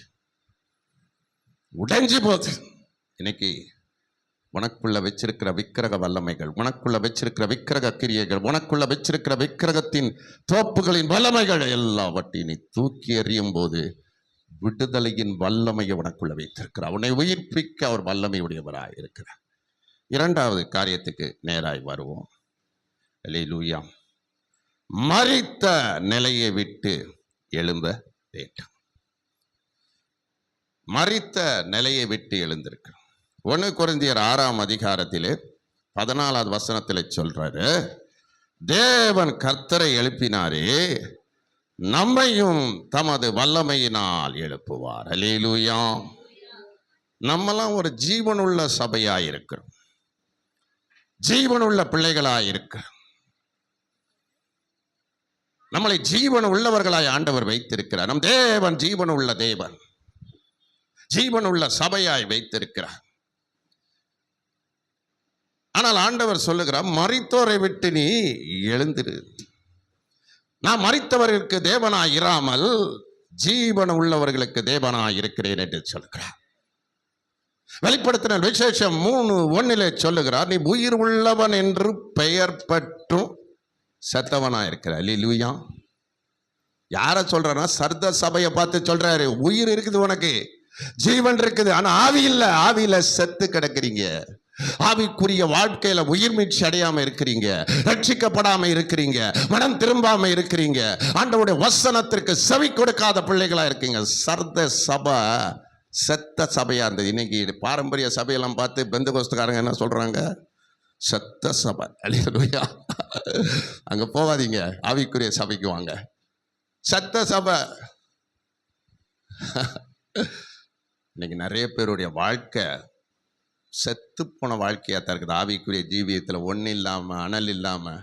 இன்னைக்கு உனக்குள்ள வச்சிருக்கிற விக்கிரக வல்லமைகள், உனக்குள்ள வச்சிருக்கிற விக்கிரக கிரியைகள், உனக்குள்ள வச்சிருக்கிற விக்கிரகத்தின் தோப்புகளின் வல்லமைகள் எல்லாவற்றையும் நீ தூக்கி எறியும் போது விடுதலையின் வல்லமையை உனக்குள்ள வைத்திருக்கிறார். உன்னை உயிர்ப்பிக்க அவர் வல்லமை உடையவராக இருக்கிறார். 2வது காரியத்துக்கு நேராய் வருவோம். அல்லேலூயா. மரித்த நிலையை விட்டு எழும்ப வேண்டும். மரித்த நிலையை விட்டு எழுந்திருக்க 1 கொரிந்தியர் 6ஆம் அதிகாரத்திலே 14வது வசனத்திலே சொல்றாரு, தேவன் கர்த்தரை எழுப்பினாரே, நம்மையும் தமது வல்லமையினால் எழுப்புவார். அல்லேலூயா. நம்மெல்லாம் ஒரு ஜீவனுள்ள சபையாய் இருக்கிறோம், ஜீவனுள்ள பிள்ளைகளாய் இருக்கிறோம். நம்மளை ஜீவன் உள்ளவர்களாய் ஆண்டவர் வைத்திருக்கிறார். நம் தேவன் ஜீவனுள்ள தேவன், ஜீவனுள்ள சபையாய் வைத்திருக்கிறார். ஆனால் ஆண்டவர் சொல்லுகிறார், மரித்தோரை விட்டு நீ எழுந்திரு. நான் மரித்தவர்களுக்கு தேவனாய் இராமல் ஜீவன் உள்ளவர்களுக்கு தேவனாய் இருக்கிறேன் என்று சொல்கிறார். வெளிப்படுத்தின விசேஷம் 3:1 சொல்லுகிறார், நீ உயிர் உள்ளவன் என்று பெயர் பற்றும் செத்தவனாய் இருக்கிற. அல்லேலூயா. யாரை சொல்றா? சர்த சபையை பார்த்து சொல்றாரு, உயிர் இருக்குது, உனக்கு ஜீவன் இருக்குது, ஆனா ஆவி இல்ல. ஆவியில செத்து கிடக்கிறீங்க. ஆவிக்குரிய வாழ்க்கையில உயிர் மீட்சி அடையாம இருக்கிறீங்க, ரட்சிக்கப்படாம இருக்கிறீங்க, மனம் திரும்பாம இருக்கிறீங்க, ஆண்டவருடைய வசனத்திற்கு செவி கொடுக்காத பிள்ளைகளா இருக்கீங்க. சர்த சபை செத்த சபையா இருந்தது. இன்னைக்கு பாரம்பரிய சபையெல்லாம் பார்த்து பெந்தகோஸ்துக்காரங்க என்ன சொல்றாங்க? செத்த சபை. அல்லேலூயா. அங்க போகாதீங்க, ஆவிக்குரிய சபைக்கு வாங்க. செத்த சபை. இன்னைக்கு நிறைய பேருடைய வாழ்க்கை செத்து போன வாழ்க்கையாக தான் இருக்குது. ஆவிக்குரிய ஜீவியத்தில் ஒன்றும் இல்லாமல், அனல் இல்லாமல்.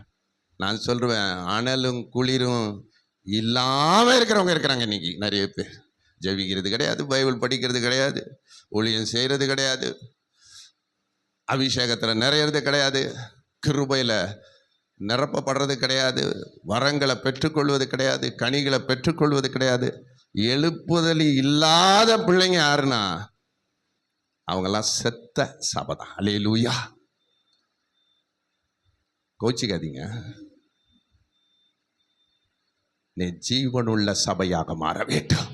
நான் சொல்லுவேன், அனலும் குளிரும் இல்லாமல் இருக்கிறவங்க இருக்கிறாங்க இன்னைக்கு நிறைய பேர். ஜெபிக்கிறது கிடையாது, பைபிள் படிக்கிறது கிடையாது, ஊழியம் செய்கிறது கிடையாது, அபிஷேகத்தில் நிறையிறது கிடையாது, கிருபையில் நிரப்பப்படுறது கிடையாது, வரங்களை பெற்றுக்கொள்வது கிடையாது, கனிகளை பெற்றுக்கொள்வது கிடையாது. எழுப்புதல் இல்லாத பிள்ளைங்க யாருன்னா அவங்கெல்லாம் செத்த சபை தான். அல்லேலூயா. கோச்சிக்காதீங்க. நீ ஜீவனுள்ள சபையாக மாற வேண்டும்,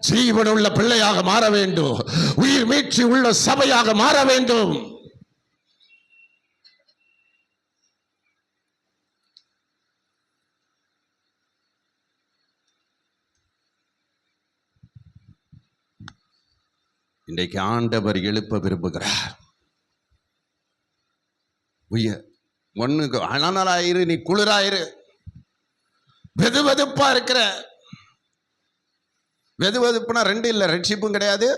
ஜீவனுள்ள பிள்ளையாக மாற வேண்டும், உயிர் மீட்சி உள்ள சபையாக மாற வேண்டும். இன்றைக்கு ஆண்டவர் எழுப்ப விரும்புகிறார். ஒண்ணுக்கு அனலாயிரு, நீ குளிராயிரு. வெது வெதுப்பா இருக்கிற, வெது வெதுப்புனா 2 இல்லை, ரட்சிப்பும் கிடையாது,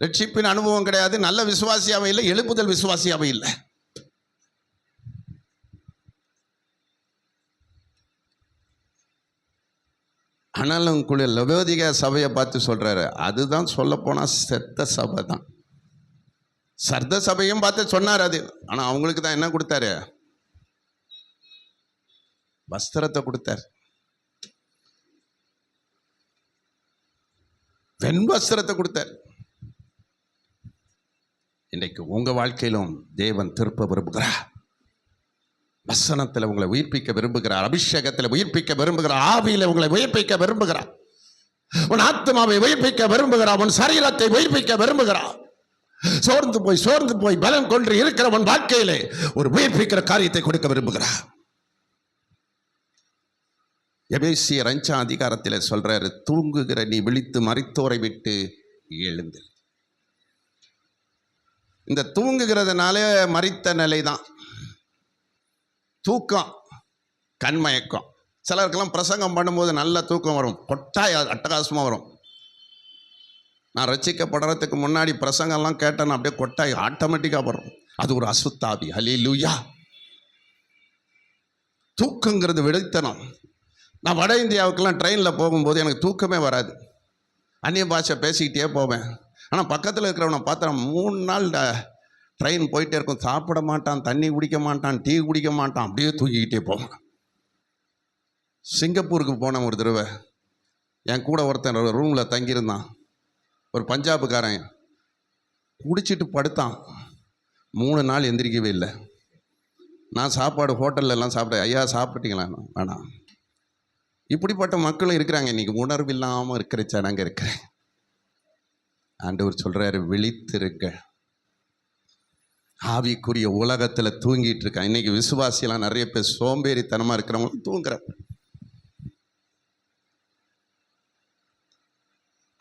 ரட்சிப்பின் அனுபவம் கிடையாது, நல்ல விசுவாசியாவே இல்லை, எழுப்புதல் விசுவாசியாவே இல்லை. ஆனாலும் குளிர். லவோதிகா சபையை பார்த்து சொல்றாரு, அதுதான் சொல்ல போனா செத்த சபை தான். சர்த சபையும் பார்த்து சொன்னார் அது. ஆனா அவங்களுக்கு தான் என்ன கொடுத்தாரு? வஸ்திரத்தை கொடுத்தார், வெண் வஸ்திரத்தை கொடுத்தார். இன்றைக்கு உங்க வாழ்க்கையிலும் தேவன் திருப்ப விரும்புகிறார். வசனத்தில் உங்களை உயிர்ப்பிக்க விரும்புகிறார், அபிஷேகத்தில் உயிர்ப்பிக்க விரும்புகிறார், ஆவியில் உங்களை உயிர்ப்பிக்க விரும்புகிறார். உன் ஆத்மாவை உயிர்ப்பிக்க விரும்புகிறார், உன் சரீரத்தை உயிர்ப்பிக்க விரும்புகிறார். சோர்ந்து போய் பலம் கொண்டு இருக்கிற உன் வாழ்க்கையிலே ஒரு உயிர்ப்பிக்கிற காரியத்தை கொடுக்க விரும்புகிறார். எபேசியர் 5 அதிகாரத்தில் சொல்றாரு, தூங்குகிற நீ விழித்து மரித்தோரை விட்டு எழுந்து. இந்த தூங்குகிறதுனால மரித்த நிலை தான் தூக்கம், கண்மயக்கம். சிலருக்கெல்லாம் பிரசங்கம் பண்ணும்போது நல்ல தூக்கம் வரும், கொட்டாய் அட்டகாசமாக வரும். நான் ரட்சிக்கப்படுறதுக்கு முன்னாடி பிரசங்கம்லாம் கேட்டேன்னா அப்படியே கொட்டாய் ஆட்டோமேட்டிக்காக வரும். அது ஒரு அசுத்தாவி. ஹல்லேலூயா. தூக்கங்கிறது விடுத்தனம். நான் வட இந்தியாவுக்கெல்லாம் ட்ரெயினில் போகும்போது எனக்கு தூக்கமே வராது. அந்நிய பாஷை பேசிக்கிட்டே போவேன். ஆனால் பக்கத்தில் இருக்கிறவனை பார்த்தா 3 நாள் ட்ரெயின் போயிட்டே இருக்கும், சாப்பிட மாட்டான், தண்ணி குடிக்க மாட்டான், டீ குடிக்க மாட்டான், அப்படியே தூக்கிக்கிட்டே போவான். சிங்கப்பூருக்கு போனேன் ஒரு தடவை. என் கூட ஒருத்தன் ரூமில் தங்கியிருந்தான், ஒரு பஞ்சாபுக்காரன். குடிச்சிட்டு படுத்தான். 3 நாள் எந்திரிக்கவே இல்லை. நான் சாப்பாடு ஹோட்டல்ல எல்லாம் சாப்பிட்டேன். ஐயா சாப்பிட்டீங்களா? வேணாம். இப்படிப்பட்ட மக்களும் இருக்கிறாங்க. இன்னைக்கு உணர்வு இல்லாமல் இருக்கிற ஜனங்க இருக்கிறேன். ஆண்டவர் சொல்றாரு, விழித்திருக்க. ஆவிக்குரிய உலகத்தில் தூங்கிட்டு இருக்கான். இன்னைக்கு விசுவாசியெல்லாம் நிறைய பேர் சோம்பேறித்தனமா இருக்கிறவங்களும் தூங்குற.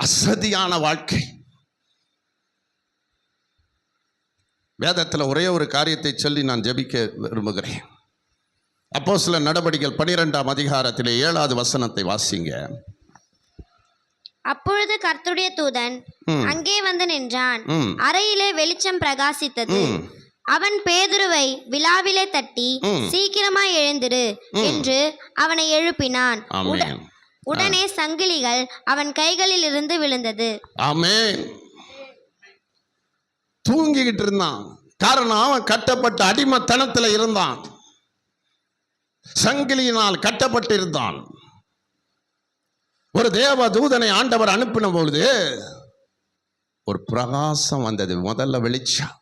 அசதியான வாழ்க்கை. வேதத்தில் ஒரே ஒரு காரியத்தை சொல்லி நான் ஜெபிக்க விரும்புகிறேன். அப்போஸ்தலர் நடபடிகள் 12ஆம் அதிகாரத்திலே 7வது வசனத்தை வாசிங்க. அப்பொழுது கர்த்தருடைய தூதன் அங்கே வந்து நின்றான். அறையிலே வெளிச்சம் பிரகாசித்தது. அவன் பேதுருவை விலாவிலே தட்டி, சீக்கிரமாய் எழுந்திரு என்று அவனை எழுப்பினான். உடனே சங்கிலிகள் அவன் கைகளில் இருந்து விழுந்தது. ஆமென். தூங்கிக்கிட்டு இருந்தான். காரணம், அவன் கட்டப்பட்ட அடிமைத்தனத்தில் இருந்தான். சங்கிலியினால் கட்டப்பட்டிருந்தான். ஒரு தேவ தூதனை ஆண்டவர் அனுப்பின பொழுது ஒரு பிரகாசம் வந்தது. முதல்ல வெளிச்சம்.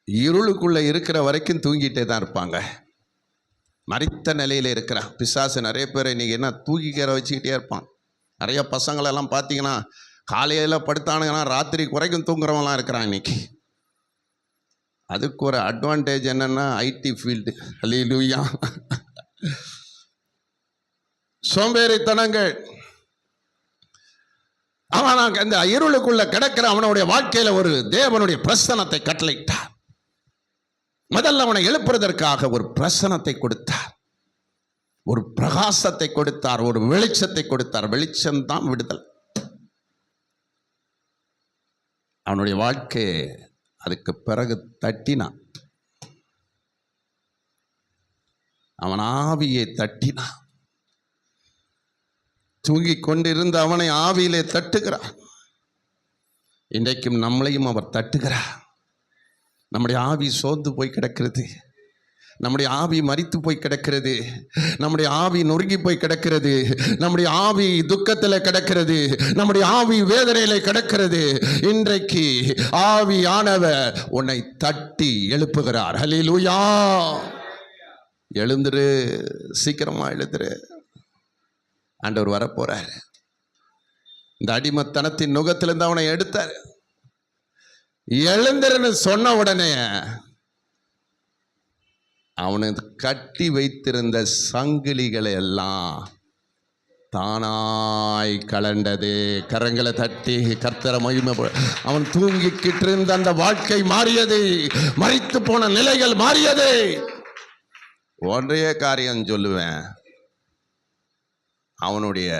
இருளுக்குள்ள இருக்கிற வரைக்கும் தூங்கிட்டே தான் இருப்பாங்க. மரித்த நிலையில இருக்கிற பிசாசு நிறைய பேர் இன்னைக்கு என்ன தூக்கிக்கிற வச்சுக்கிட்டே இருப்பான். நிறைய பசங்களெல்லாம் பார்த்தீங்கன்னா காலையில் படுத்தானுங்கன்னா ராத்திரி குறைக்கும் தூங்குறவங்களாம் இருக்கிறான் இன்னைக்கு. அதுக்கு ஒரு அட்வான்டேஜ் என்னன்னா ஐடி ஃபீல்டு. ஹல்லேலூயா. சோம்பேறித்தனங்கள். அவன் அந்த இருளுக்குள்ள கிடக்கிற அவனுடைய வாழ்க்கையில ஒரு தேவனுடைய பிரசனத்தை கட்டளையிட்டார். முதல்ல அவனை எழுப்புறதற்காக ஒரு பிரசனத்தை கொடுத்தார், ஒரு பிரகாசத்தை கொடுத்தார், ஒரு வெளிச்சத்தை கொடுத்தார். வெளிச்சம்தான் விடுதல். அவனுடைய வாழ்க்கை அதுக்கு பிறகு தட்டினான். அவன் ஆவியை தட்டினான். தூங்கிக் கொண்டிருந்த அவனை ஆவியிலே தட்டுகிறார். இன்றைக்கும் நம்மளையும் அவர் தட்டுகிறார். நம்முடைய ஆவி சோர்ந்து போய் கிடக்கிறது. நம்முடைய ஆவி மரித்து போய் கிடக்கிறது. நம்முடைய ஆவி நொறுங்கி போய் கிடக்கிறது. நம்முடைய ஆவி துக்கத்தில் கிடக்கிறது. நம்முடைய ஆவி வேதனையில கிடக்கிறது. இன்றைக்கு ஆவியானவர் உன்னை தட்டி எழுப்புகிறார். ஹல்லேலூயா. எழுந்துரு, சீக்கிரமா எழுந்துரு. ஆண்டவர் வரப்போறார். இந்த அடிமத்தனத்தின் நுகத்திலிருந்து அவனை எடுத்தார். எழுந்துருன்னு சொன்ன உடனே அவனுக்கு கட்டி வைத்திருந்த சங்கிலிகளை எல்லாம் தானாய் கலண்டது. கரங்களை தட்டி கர்த்தரை மகிமை. அவன் தூங்கிக்கிட்டு இருந்த அந்த வாழ்க்கை மாறியது. மரித்து போன நிலைகள் மாறியது. ஒன்றே காரியம் சொல்லுவேன், அவனுடைய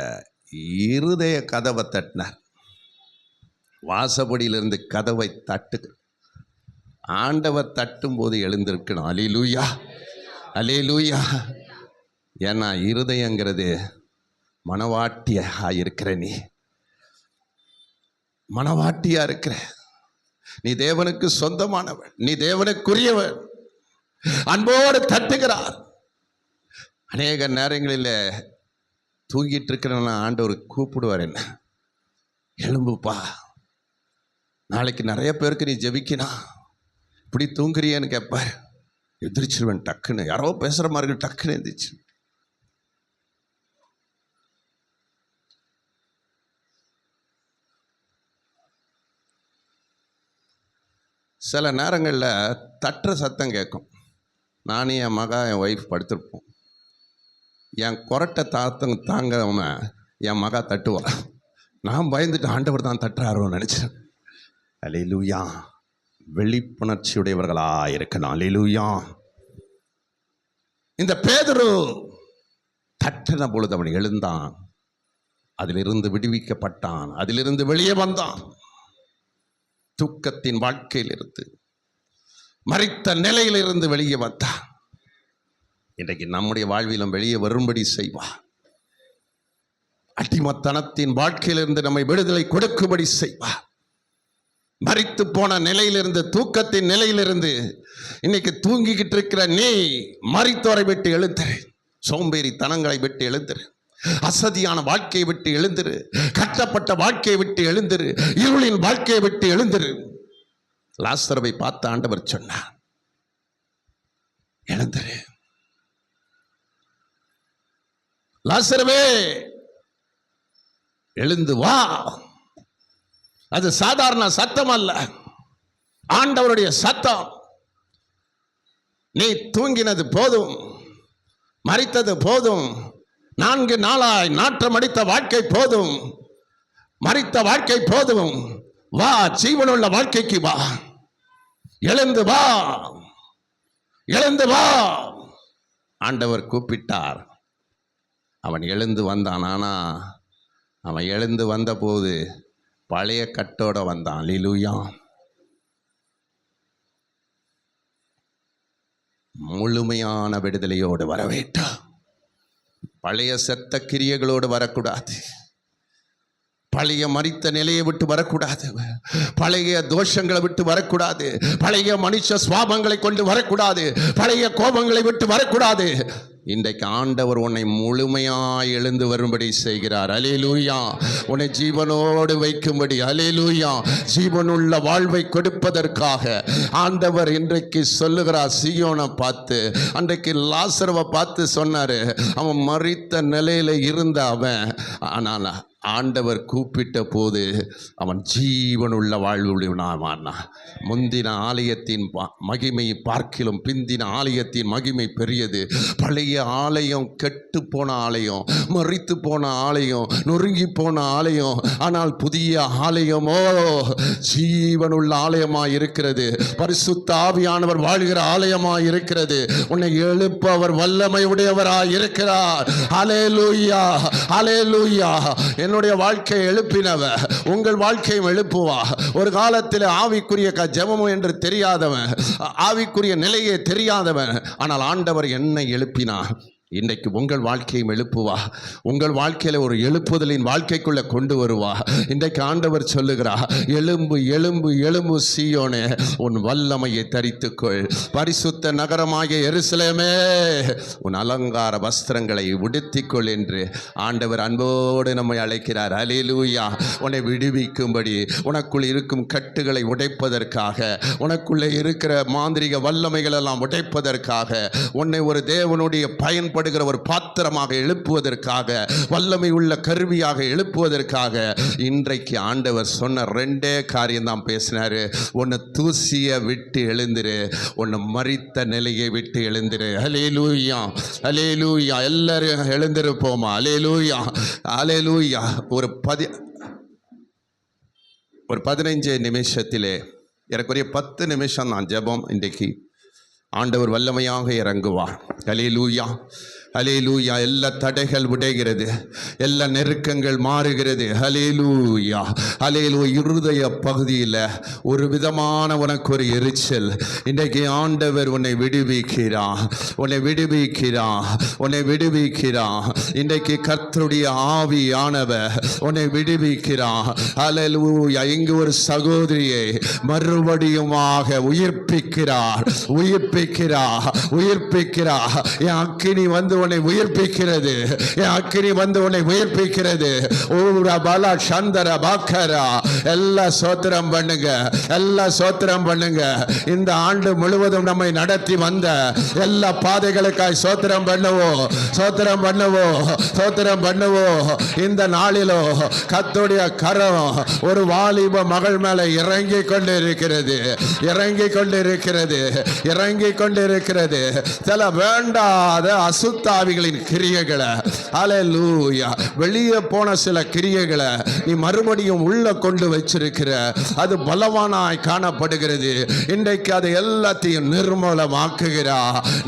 இருதய கதவை தட்டினார். வாசப்படியிலிருந்து கதவை தட்டு. ஆண்டவர் தட்டும் போது எழுந்திருக்கணும். அல்லேலூயா, அல்லேலூயா. ஏன்னா இருதயங்கிறது மனவாட்டியா இருக்கிற நீ, மனவாட்டியா இருக்கிற நீ தேவனுக்கு சொந்தமானவன், நீ தேவனுக்குரியவன். அன்போடு தட்டுகிறார். அநேக நேரங்களில் தூங்கிட்டு இருக்கிறவன ஆண்டவர் கூப்பிடுவார், என்ன எழும்புப்பா, நாளைக்கு நிறைய பேருக்கு நீ ஜெபிக்கணும், இப்படி தூங்குறியன்னு கேட்பார். எந்திரிச்சிருவேன் டக்குன்னு. யாரோ பேசுகிற மாதிரி டக்குன்னு எந்திரிச்சு சில நேரங்களில் தட்டுற சத்தம் கேட்கும். நானும் என் மகா என் ஒய்ஃப் படுத்திருப்போம். என் குரட்டை தாங்காமல் என் மகா தட்டுவா. நான் பயந்துட்டு ஆண்டவர் தான் தட்டுறாரோன்னு நினச்சேன். அல்லேலூயா. விழிப்புணர்ச்சியுடையவர்களாக இருக்கணும். அல்லேலூயா. இந்த பேதுரு தட்டின பொழுது அவன் எழுந்தான், அதிலிருந்து விடுவிக்கப்பட்டான், அதிலிருந்து வெளியே வந்தான். தூக்கத்தின் வாழ்க்கையிலிருந்து, மரித்த நிலையிலிருந்து வெளியே வந்தான். இன்றைக்கு நம்முடைய வாழ்விலும் வெளியே வரும்படி செய்வார். அடிமத்தனத்தின் வாழ்க்கையிலிருந்து நம்மை விடுதலை கொடுக்கும்படி செய்வார். மரித்து போன நிலையிலிருந்து, தூக்கத்தின் நிலையிலிருந்து இன்னைக்கு தூங்கிக்கிட்டு இருக்கிற நீ மரித்தோரை விட்டு எழுந்திரு. சோம்பேறி தனங்களை விட்டு எழுந்திரு. அசதியான வாழ்க்கையை விட்டு எழுந்திரு. கட்டப்பட்ட வாழ்க்கையை விட்டு எழுந்திரு. இருளின் வாழ்க்கையை விட்டு எழுந்திரு. லாசருவை பார்த்த ஆண்டவர் சொன்னார், எழுந்திரு லாசருவே, எழுந்து வா. அது சாதாரண சத்தம் அல்ல, ஆண்டவருடைய சத்தம். நீ தூங்கினது போதும், மரித்தது போதும். 4 நாளாய் நாற்றம் அடித்த வாழ்க்கை போதும், மரித்த வாழ்க்கை போதும். வா, ஜீவனுள்ள வாழ்க்கைக்கு வா. எழுந்து வா, எழுந்து வா. ஆண்டவர் கூப்பிட்டார். அவன் எழுந்து வந்தான். ஆனா அவன் எழுந்து வந்த போது பழைய கட்டோட வந்தான். அல்லேலூயா. முழுமையான விடுதலையோடு வர வேண்டும். பழைய செத்த கிரியைகளோடு வரக்கூடாது. பழைய மரித்த நிலையை விட்டு வரக்கூடாது. பழைய தோஷங்களை விட்டு வரக்கூடாது. பழைய மனுஷ சுவாபங்களை கொண்டு வரக்கூடாது. பழைய கோபங்களை விட்டு வரக்கூடாது. இன்றைக்கு ஆண்டவர் உன்னை முழுமையாய் எழுந்து வரும்படி செய்கிறார். அல்லேலூயா. உன்னை ஜீவனோடு வைக்கும்படி, அல்லேலூயா, ஜீவனுள்ள வாழ்வை கொடுப்பதற்காக ஆண்டவர் இன்றைக்கு சொல்லுகிறார். சீயோனை பார்த்து, அன்றைக்கு லாசருவை பார்த்து சொன்னாரு, அவன் மரித்த நிலையில இருந்த அவன், ஆனால் ஆண்டவர் கூப்பிட்ட போது அவன் ஜீவனுள்ள வாழ்வுள்ளவனானான். முந்தின ஆலயத்தின் மகிமை பார்க்கிலும் பிந்தின ஆலயத்தின் மகிமை பெரியது. பழைய ஆலயம் கெட்டு போன ஆலயம், மரித்து போன ஆலயம், நொறுங்கி போன ஆலயம். ஆனால் புதிய ஆலயமோ ஜீவனுள்ள ஆலயமாய் இருக்கிறது. பரிசுத்த ஆவியானவர் வாழ்கிற ஆலயமாய் இருக்கிறது. உன்னை எழுப்ப அவர் வல்லமை உடையவராய் இருக்கிறார். அல்லேலூயா, அல்லேலூயா. என்னுடைய வாழ்க்கையை எழுப்பினவன் உங்கள் வாழ்க்கையும் எழுப்புவா. ஒரு காலத்தில் ஆவிக்குரிய ஜெபம் என்று தெரியாதவன், ஆவிக்குரிய நிலையே தெரியாதவன், ஆனால் ஆண்டவர் என்னை எழுப்பினார். இன்றைக்கு உங்கள் வாழ்க்கையும் எழுப்புவா. உங்கள் வாழ்க்கையில் ஒரு எழுப்புதலின் வாழ்க்கைக்குள்ளே கொண்டு வருவா. இன்றைக்கு ஆண்டவர் சொல்லுகிறா, எழும்பு எழும்பு எழும்பு சீயோனே, உன் வல்லமையை தரித்துக்கொள். பரிசுத்த நகரமாகிய எருசலேமே, உன் அலங்கார வஸ்திரங்களை உடுத்திக்கொள் என்று ஆண்டவர் அன்போடு நம்மை அழைக்கிறார். அல்லேலூயா. உன்னை விடுவிக்கும்படி, உனக்குள் இருக்கும் கட்டுகளை உடைப்பதற்காக, உனக்குள்ளே இருக்கிற மாந்திரிக வல்லமைகள் எல்லாம் உடைப்பதற்காக, உன்னை ஒரு தேவனுடைய பயன்படுகிற ஒரு பாத்திரமாக எழுப்புவதற்காக, வல்லமை உள்ள கருவியாக எழுப்புவதற்காக இன்றைக்கு ஆண்டவர் சொன்ன 2 காரியம் தான் பேசினாரு. ஒன்று தூசியை விட்டு எழுந்திரு, ஒன்று மரித்த நிலையை விட்டு எழுந்திரு. அல்லேலூயா, அல்லேலூயா. எல்லாரும் எழுந்திருப்போமா? அல்லேலூயா, அல்லேலூயா. ஒரு 15 நிமிஷத்திலே, எனக்குரிய 10 நிமிஷம் நான் ஜெபம். இன்றைக்கு ஆண்டவர் வல்லமையாக இறங்குவார். அல்லேலூயா, அல்லேலூயா. எல்லா தடைகள் உடைகிறது, எல்லா நெருக்கங்கள் மாறுகிறது. அல்லேலூயா, அல்லேலூயா. இருதய பகுதியில் ஒரு விதமான உனக்கு ஒரு எரிச்சல், இன்றைக்கு ஆண்டவர் உன்னை விடுவிக்கிறார், உன்னை விடுவிக்கிறார், உன்னை விடுவிக்கிறார். இன்றைக்கு கர்த்தருடைய ஆவியானவர் உன்னை விடுவிக்கிறார். அல்லேலூயா. இங்கு ஒரு சகோதரியை மறுபடியுமாக உயிர்ப்பிக்கிறார், உயிர்ப்பிக்கிறார், உயிர்ப்பிக்கிறார். என் அக்கினி வந்து உன்னை உயிர்ப்பிக்கிறது. என் அக்கினி வந்து உன்னை உயிர்ப்பிக்கிறது. ஊரா பாலா சந்தர பாக்கரா. எல்லாம் சோத்திரம் பண்ணுங்க, எல்லாம் சோத்திரம் பண்ணுங்க. இந்த ஆண்டு முழுவதும் நம்மை நடத்தி வந்த எல்லா பாதைகளுக்காய் சோத்திரம் பண்ணுவோம், சோத்திரம் பண்ணுவோம், சோத்திரம் பண்ணுவோம். இந்த நாளிலோ கர்த்தருடைய கரம் ஒரு வாலிப மகள் மேல இறங்கி கொண்டு இருக்கிறது, இறங்கி கொண்டு இருக்கிறது, இறங்கி கொண்டு இருக்கிறது. சில வேண்டாத அசுத்தாவிகளின் கிரியைகளை, அல்லேலூயா, வெளியே போன சில கிரியைகளை நீ மறுபடியும் உள்ள கொண்டு வச்சிருக்கிற, அது பலவானாய் காணப்படுகிறது. இன்றைக்கு அதை எல்லாத்தையும் நிர்மூலமாக்குகிறா,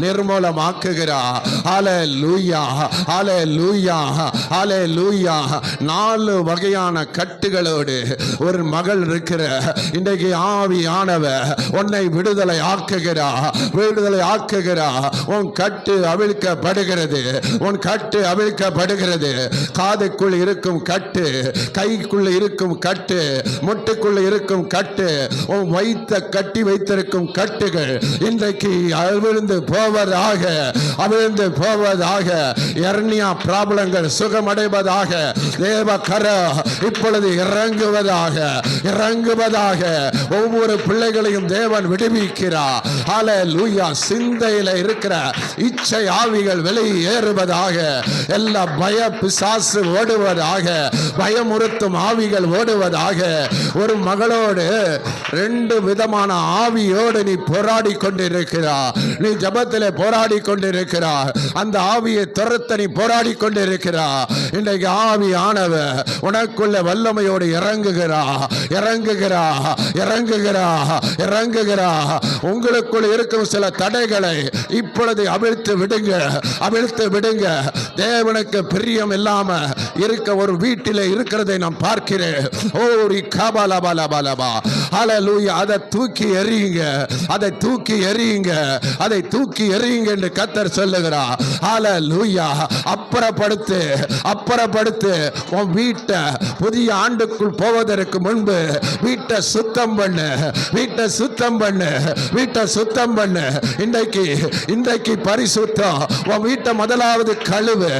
நிர்மூலமாக்குகிறா. அல்லேலூயா, அல்லேலூயா, அல்லேலூயா. 4 வகையான கட்டுகளோடு ஒரு மகள் இருக்கிற இன்றைக்கு ஆவியானவ உன்னை விடுதலை ஆக்குகிறா, விடுதலை ஆக்குகிறா. உன் கட்டு அவிழ்க்கப்படுகிறது, உன் கட்டு அவிழ்க்கப்படுகிறது. காதுக்குள் இருக்கும் கட்டு, கைக்குள் இருக்கும் கட்டு, முட்டுக்குள் இருக்கும் கட்டு, உன் கட்டி வைத்திருக்கும் கட்டுகள் இன்றைக்கு அவிழ்ந்து போவதாக, அவிழ்ந்து போவதாக. எர்னியா ப்ராப்ளங்கள் சுகமடைவதாக. தேவ கரம் இப்பொழுது இறங்குவதாக, இறங்குவதாக. ஒவ்வொரு பிள்ளைகளையும் தேவன் விடுவிக்கிறார். ஹல்லேலூயா. சிந்தையில இருக்கிற இச்சை ஆவிகள் வெளியேறுவதாக. எல்லா பய பிசாசு ஓடுவதாக, பயமுறுத்தும் ஆவிகள் ஓடுவதாக. ஒரு மகளோடு 2 விதமான ஆவியோடு நீ போராடி கொண்டிருக்கிறார். நீ ஜபத்திலே போராடி கொண்டிருக்கிறார். அந்த ஆவியை துரத்த நீ போராடி கொண்டிருக்கிறார். இன்றைக்கு ஆவியானவ உனக்குள்ள வல்லமையோடு இறங்குகிறா, இறங்குகிறா, இறங்குகிறா, இறங்குகிறா. உங்களுக்குள் இருக்கும் சில தடைகளை இப்பொழுது அவிழ்த்து விடுங்க, அவிழ்த்து விடுங்க. தேவனுக்கு பிரியம் இல்லாம இருக்க ஒரு வீட்டிலே இருக்கிறதை நான் பார்க்கிறேன். ஓரி கபலபலபலபா. ஹல்லேலூயா. அதை தூக்கி எறியுங்க, அதை தூக்கி எறியுங்க, அதை தூக்கி எறியுங்க என்று கர்த்தர் சொல்லுகிறார். ஹல்லேலூயா. அப்புறப்படுத்து, அப்புறப்படுத்து. உன் வீட்டை புதிய ஆண்டுக்குள் போவதற்கு முன்பு வீட்டை சுத்தம் பண்ணு, வீட்டை சுத்தம் பண்ணு, வீட்டை சுத்தம் பண்ணு. இன்றைக்கு இன்றைக்கு பரிசுத்தம். உன் வீட்டை முதலாவது கழுவு,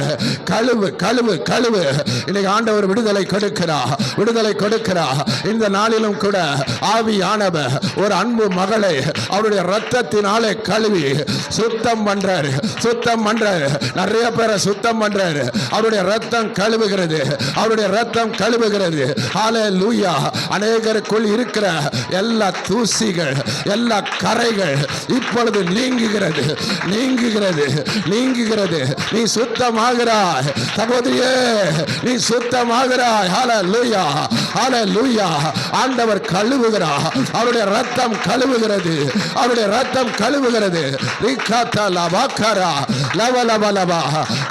கழுவு, கழுவு, கழுவு. இன்னைக்கு ஆண்டவர் விடுதலை கொடுக்கிறா, விடுதலை கொடுக்கிறா. இந்த நாளிலும் கூட ஆவியானவர் ஒரு அன்பு மகளை அவருடைய ரத்தத்தினாலே கழுவி சுத்தம் பண்றாரு, சுத்தம் பண்றாரு. நிறைய பேரை சுத்தம் பண்றாரு. அவருடைய ரத்தம் கழுவுகிறது, அவருடைய ரத்தம் கழுவுகிறது. ஹல்லேலூயா. அநேகருக்குள் இருக்கிற எல்லா தூசிகள், எல்லா கரைகள் இப்பொழுது நீங்குகிறது, நீங்குகிறது, நீங்குகிறது. நீ சுத்தமாகிறாய் சகோதரியே, நீ சுத்தமாகிறாய். ஹல்லேலூயா, ஹல்லேலூயா. ஆண்டவர் கழுவுகிறார். அவருடைய ரத்தம் கழுவுகிறது, அவருடைய ரத்தம் கழுவுகிறது.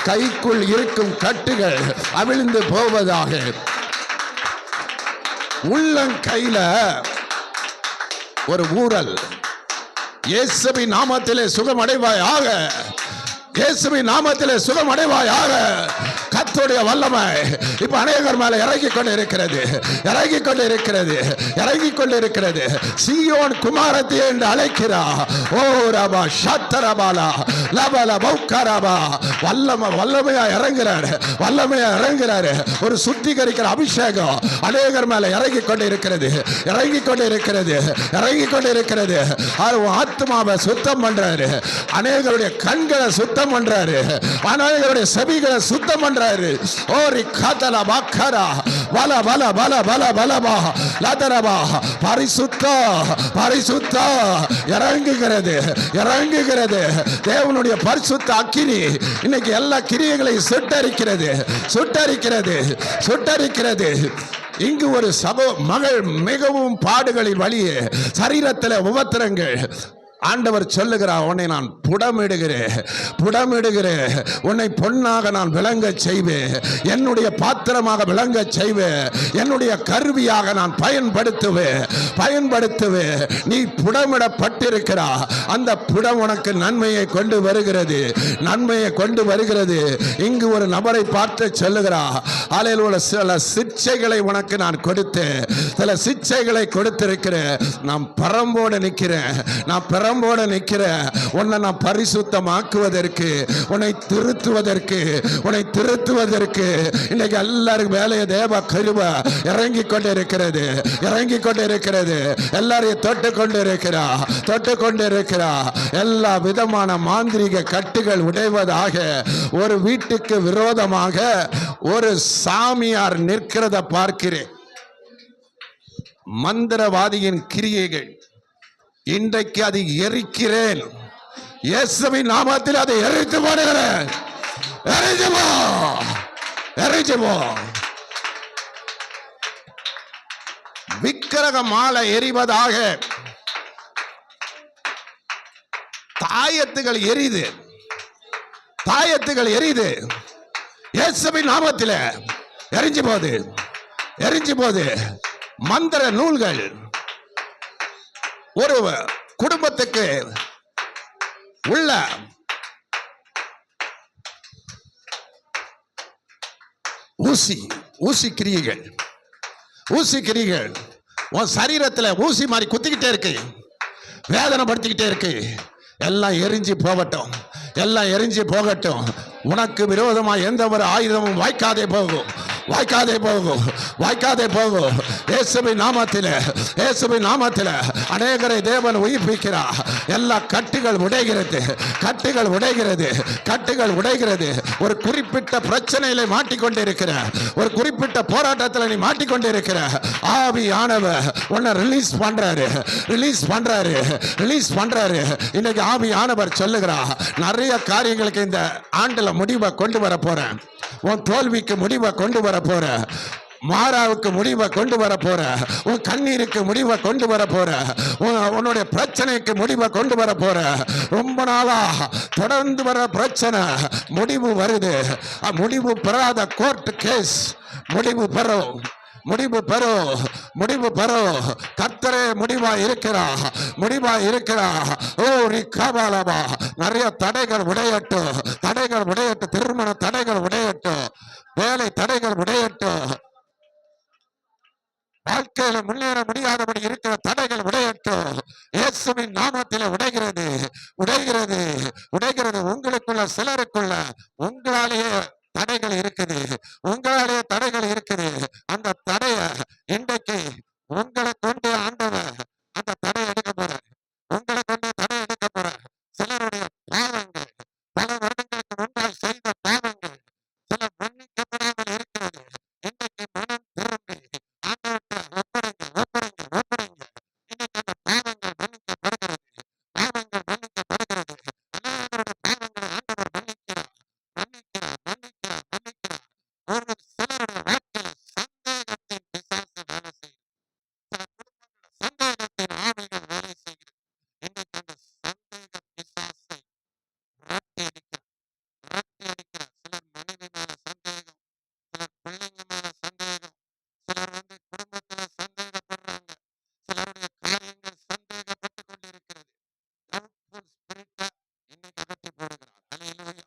கைக்குள் இருக்கும் கட்டுகள் அவிழ்ந்து போவதாக. உள்ளங்கையில ஒரு ஊரல். இயேசுவின் நாமத்திலே சுகமடைவாயாக, இயேசுவின் நாமத்திலே சுகமடைவாயாக. கர்த்தருடைய வல்லமை இப்ப அநேகர் மேல இறங்கி கொண்டு இருக்கிறது, இறங்கி கொண்டு இருக்கிறது, இறங்கி கொண்டு இருக்கிறது. சீயோன் குமாரத்தி என்று அழைக்கிறார். ஓ ரபா ஷத்தரபாலா லபல பௌக்கரபா. வல்லமை, வல்லமையா இறங்குறாரு, வல்லமையா இறங்குறாரு. ஒரு சுத்திகரிக்கிற அபிஷேகம் அநேகர் மேல இறங்கி கொண்டு இருக்கிறது, இறங்கி கொண்டு இருக்கிறது, இறங்கி கொண்டு இருக்கிறது. ஆத்மாவை சுத்தம் பண்றாரு, அநேகருடைய கண்களை சுத்தம் பண்றாரு, அநேகருடைய செவிகளை சுத்தம் பண்றாரு. ஓரி கதல பக்கரா வல வல வல வல வலபா லதரபா. பரிசுத்த, பரிசுத்த இறங்குகிறது, இறங்குகிறது. தேவனுடைய பரிசுத்த அக்கினி இன்னைக்கு எல்லா கிரியைகளையும் சுட்டரிக்கிறது, சுட்டரிக்கிறது, சுட்டரிக்கிறது. இங்கு ஒரு மகள் மிகவும் பாடுகளின் வழியே சரீரத்தில் உபத்திரங்கள். ஆண்டவர் சொல்லுகிறார், உன்னை நான் புடமிடுகிறேன், புடமிடுகிறேன். உன்னை பொன்னாக நான் விளங்க செய்வேன், என்னுடைய பாத்திரமாக விளங்க செய்வேன், என்னுடைய கருவியாக நான் பயன்படுத்துவேன், பயன்படுத்துவேன். நீ புடமிடப்பட்டிருக்கிறா. அந்த புடம் உனக்கு நன்மையை கொண்டு வருகிறது, நன்மையை கொண்டு வருகிறது. இங்கு ஒரு நபரை பார்த்து சொல்லுகிறா, அதில் உள்ள சில சிக்ஷைகளை உனக்கு நான் கொடுத்தேன், சில சிக்ஷைகளை கொடுத்திருக்கிறேன். நான் பரம்போடு நிற்கிறேன், நான் வரம்போட நிக்கிற உன்னை நான் பரிசுத்தமாக்குவதற்கு, உன்னை திருத்துவதற்கு இன்னைக்கு எல்லாருக்கும் வேலையை தேவ கிருபை இறங்கி கொண்டு இருக்கிறது. எல்லாரையும் தொட்டு கொண்டு இருக்கிறா. எல்லா விதமான மாந்திரிக கட்டுகள் உடைவதாக. ஒரு வீட்டுக்கு விரோதமாக ஒரு சாமியார் நிற்கிறத பார்க்கிறேன். மந்திரவாதியின் கிரியைகள் இன்றைக்கு அதை எரிக்கிறேன். இயேசுவின் நாமத்தில் அதை எரித்து போடுகிறேன். எரிச்சு போ. விக்கிரக மாலை எரிவதாக. தாயத்துகள் எரியுது. இயேசுவின் நாமத்தில் எரிஞ்சு போது. மந்திர நூல்கள் ஒரு குடும்பத்துக்கு உள்ள ஊசி கிரியைகள் உன் சரீரத்தில் ஊசி மாதிரி குத்திக்கிட்டே இருக்கு, வேதனைப்படுத்திக்கிட்டே இருக்கு. எல்லாம் எரிஞ்சு போகட்டும். உனக்கு விரோதமா எந்த ஒரு ஆயுதமும் வாய்க்காதே போகும். இயேசுவின் நாமத்தில் அநேகரை தேவன் உயிர்ப்பிக்கிறார். எல்லா கட்டுகள் உடைகிறது. ஒரு குறிப்பிட்ட பிரச்சனையில மாட்டிக்கொண்டிருக்கிற, ஒரு குறிப்பிட்ட போராட்டத்தில் நீ மாட்டிக்கொண்டிருக்கிற ஆவியானவர் உன்னை ரிலீஸ் பண்றாரு. இன்னைக்கு ஆவியானவர் சொல்லுகிறார், நிறைய காரியங்களுக்கு இந்த ஆண்டுல முடிவை கொண்டு வர போறேன். உன் தோல்விக்கு முடிவை கொண்டு வர போற, மாறாவுக்கு முடிவை கொண்டு வர போற, உன் கண்ணீருக்கு முடிவை கொண்டு வர போற, உன்னுடைய பிரச்சனைக்கு முடிவை கொண்டு வர போற. ரொம்ப நாளா தொடர்ந்து வர பிரச்சனை முடிவு வருது. முடிவு பெறாத கோர்ட் கேஸ் முடிவு பெறும். கர்த்தரே முடிவா இருக்கிறா. ஓ ரிகாபாலபா. நிறைய தடைகள் உடையட்டும். திருமண தடைகள் உடையட்டும். வேலை தடைகள் உடையட்டும். வாழ்க்கையில முன்னேற முடியாதபடி இருக்கிற தடைகள் உடையட்டும். இயேசுவின் நாமத்தில் உடைகிறது. உங்களுக்குள்ள சிலருக்குள்ள உங்களாலேயே தடைகள் இருக்குது. அந்த தடைய இன்றைக்கு உங்களை கொண்டு ஆண்டவர் அந்த தடை எடுக்க போற. சிலருடைய பாவங்கள், பல வருடங்களுக்கு முன்பாக செய்த பாவங்கள் சில மன்னிக்கப்படாமல் இருக்கிறது. இன்றைக்கு மனம் திரும்பி ஆண்டவர்கிட்ட ஒப்படைங்க. இன்னைக்கு அந்த பாவங்கள் மன்னிக்கப்படுகிறது. அநேகருடைய பாவங்களை ஆண்டவர் மன்னிக்கிறார். ஒரு சிலருடைய வாழ்க்கையில் சந்தேகத்தின் பிசாசு வேலை செய்யும். சில குடும்பங்களில் சந்தேகத்தின் ஆவிகள் வேலை செய்கிறது. இன்னைக்கு அந்த சந்தேக பிசாசை விரட்டி அடிக்கிற. சிலர் மனைவி மேல சந்தேகம், சிலர் பிள்ளைங்க மேல சந்தேகம், சிலர் குடும்பத்துல சந்தேகப்படுறாங்க, சிலருடைய காரியங்கள் சந்தேகப்பட்டு கொண்டிருக்கிறது. டவுட்ஃபுல் ஸ்பிரிட்டை இன்னைக்கு அகற்றி போடுகிறார். அல்லேலூயா.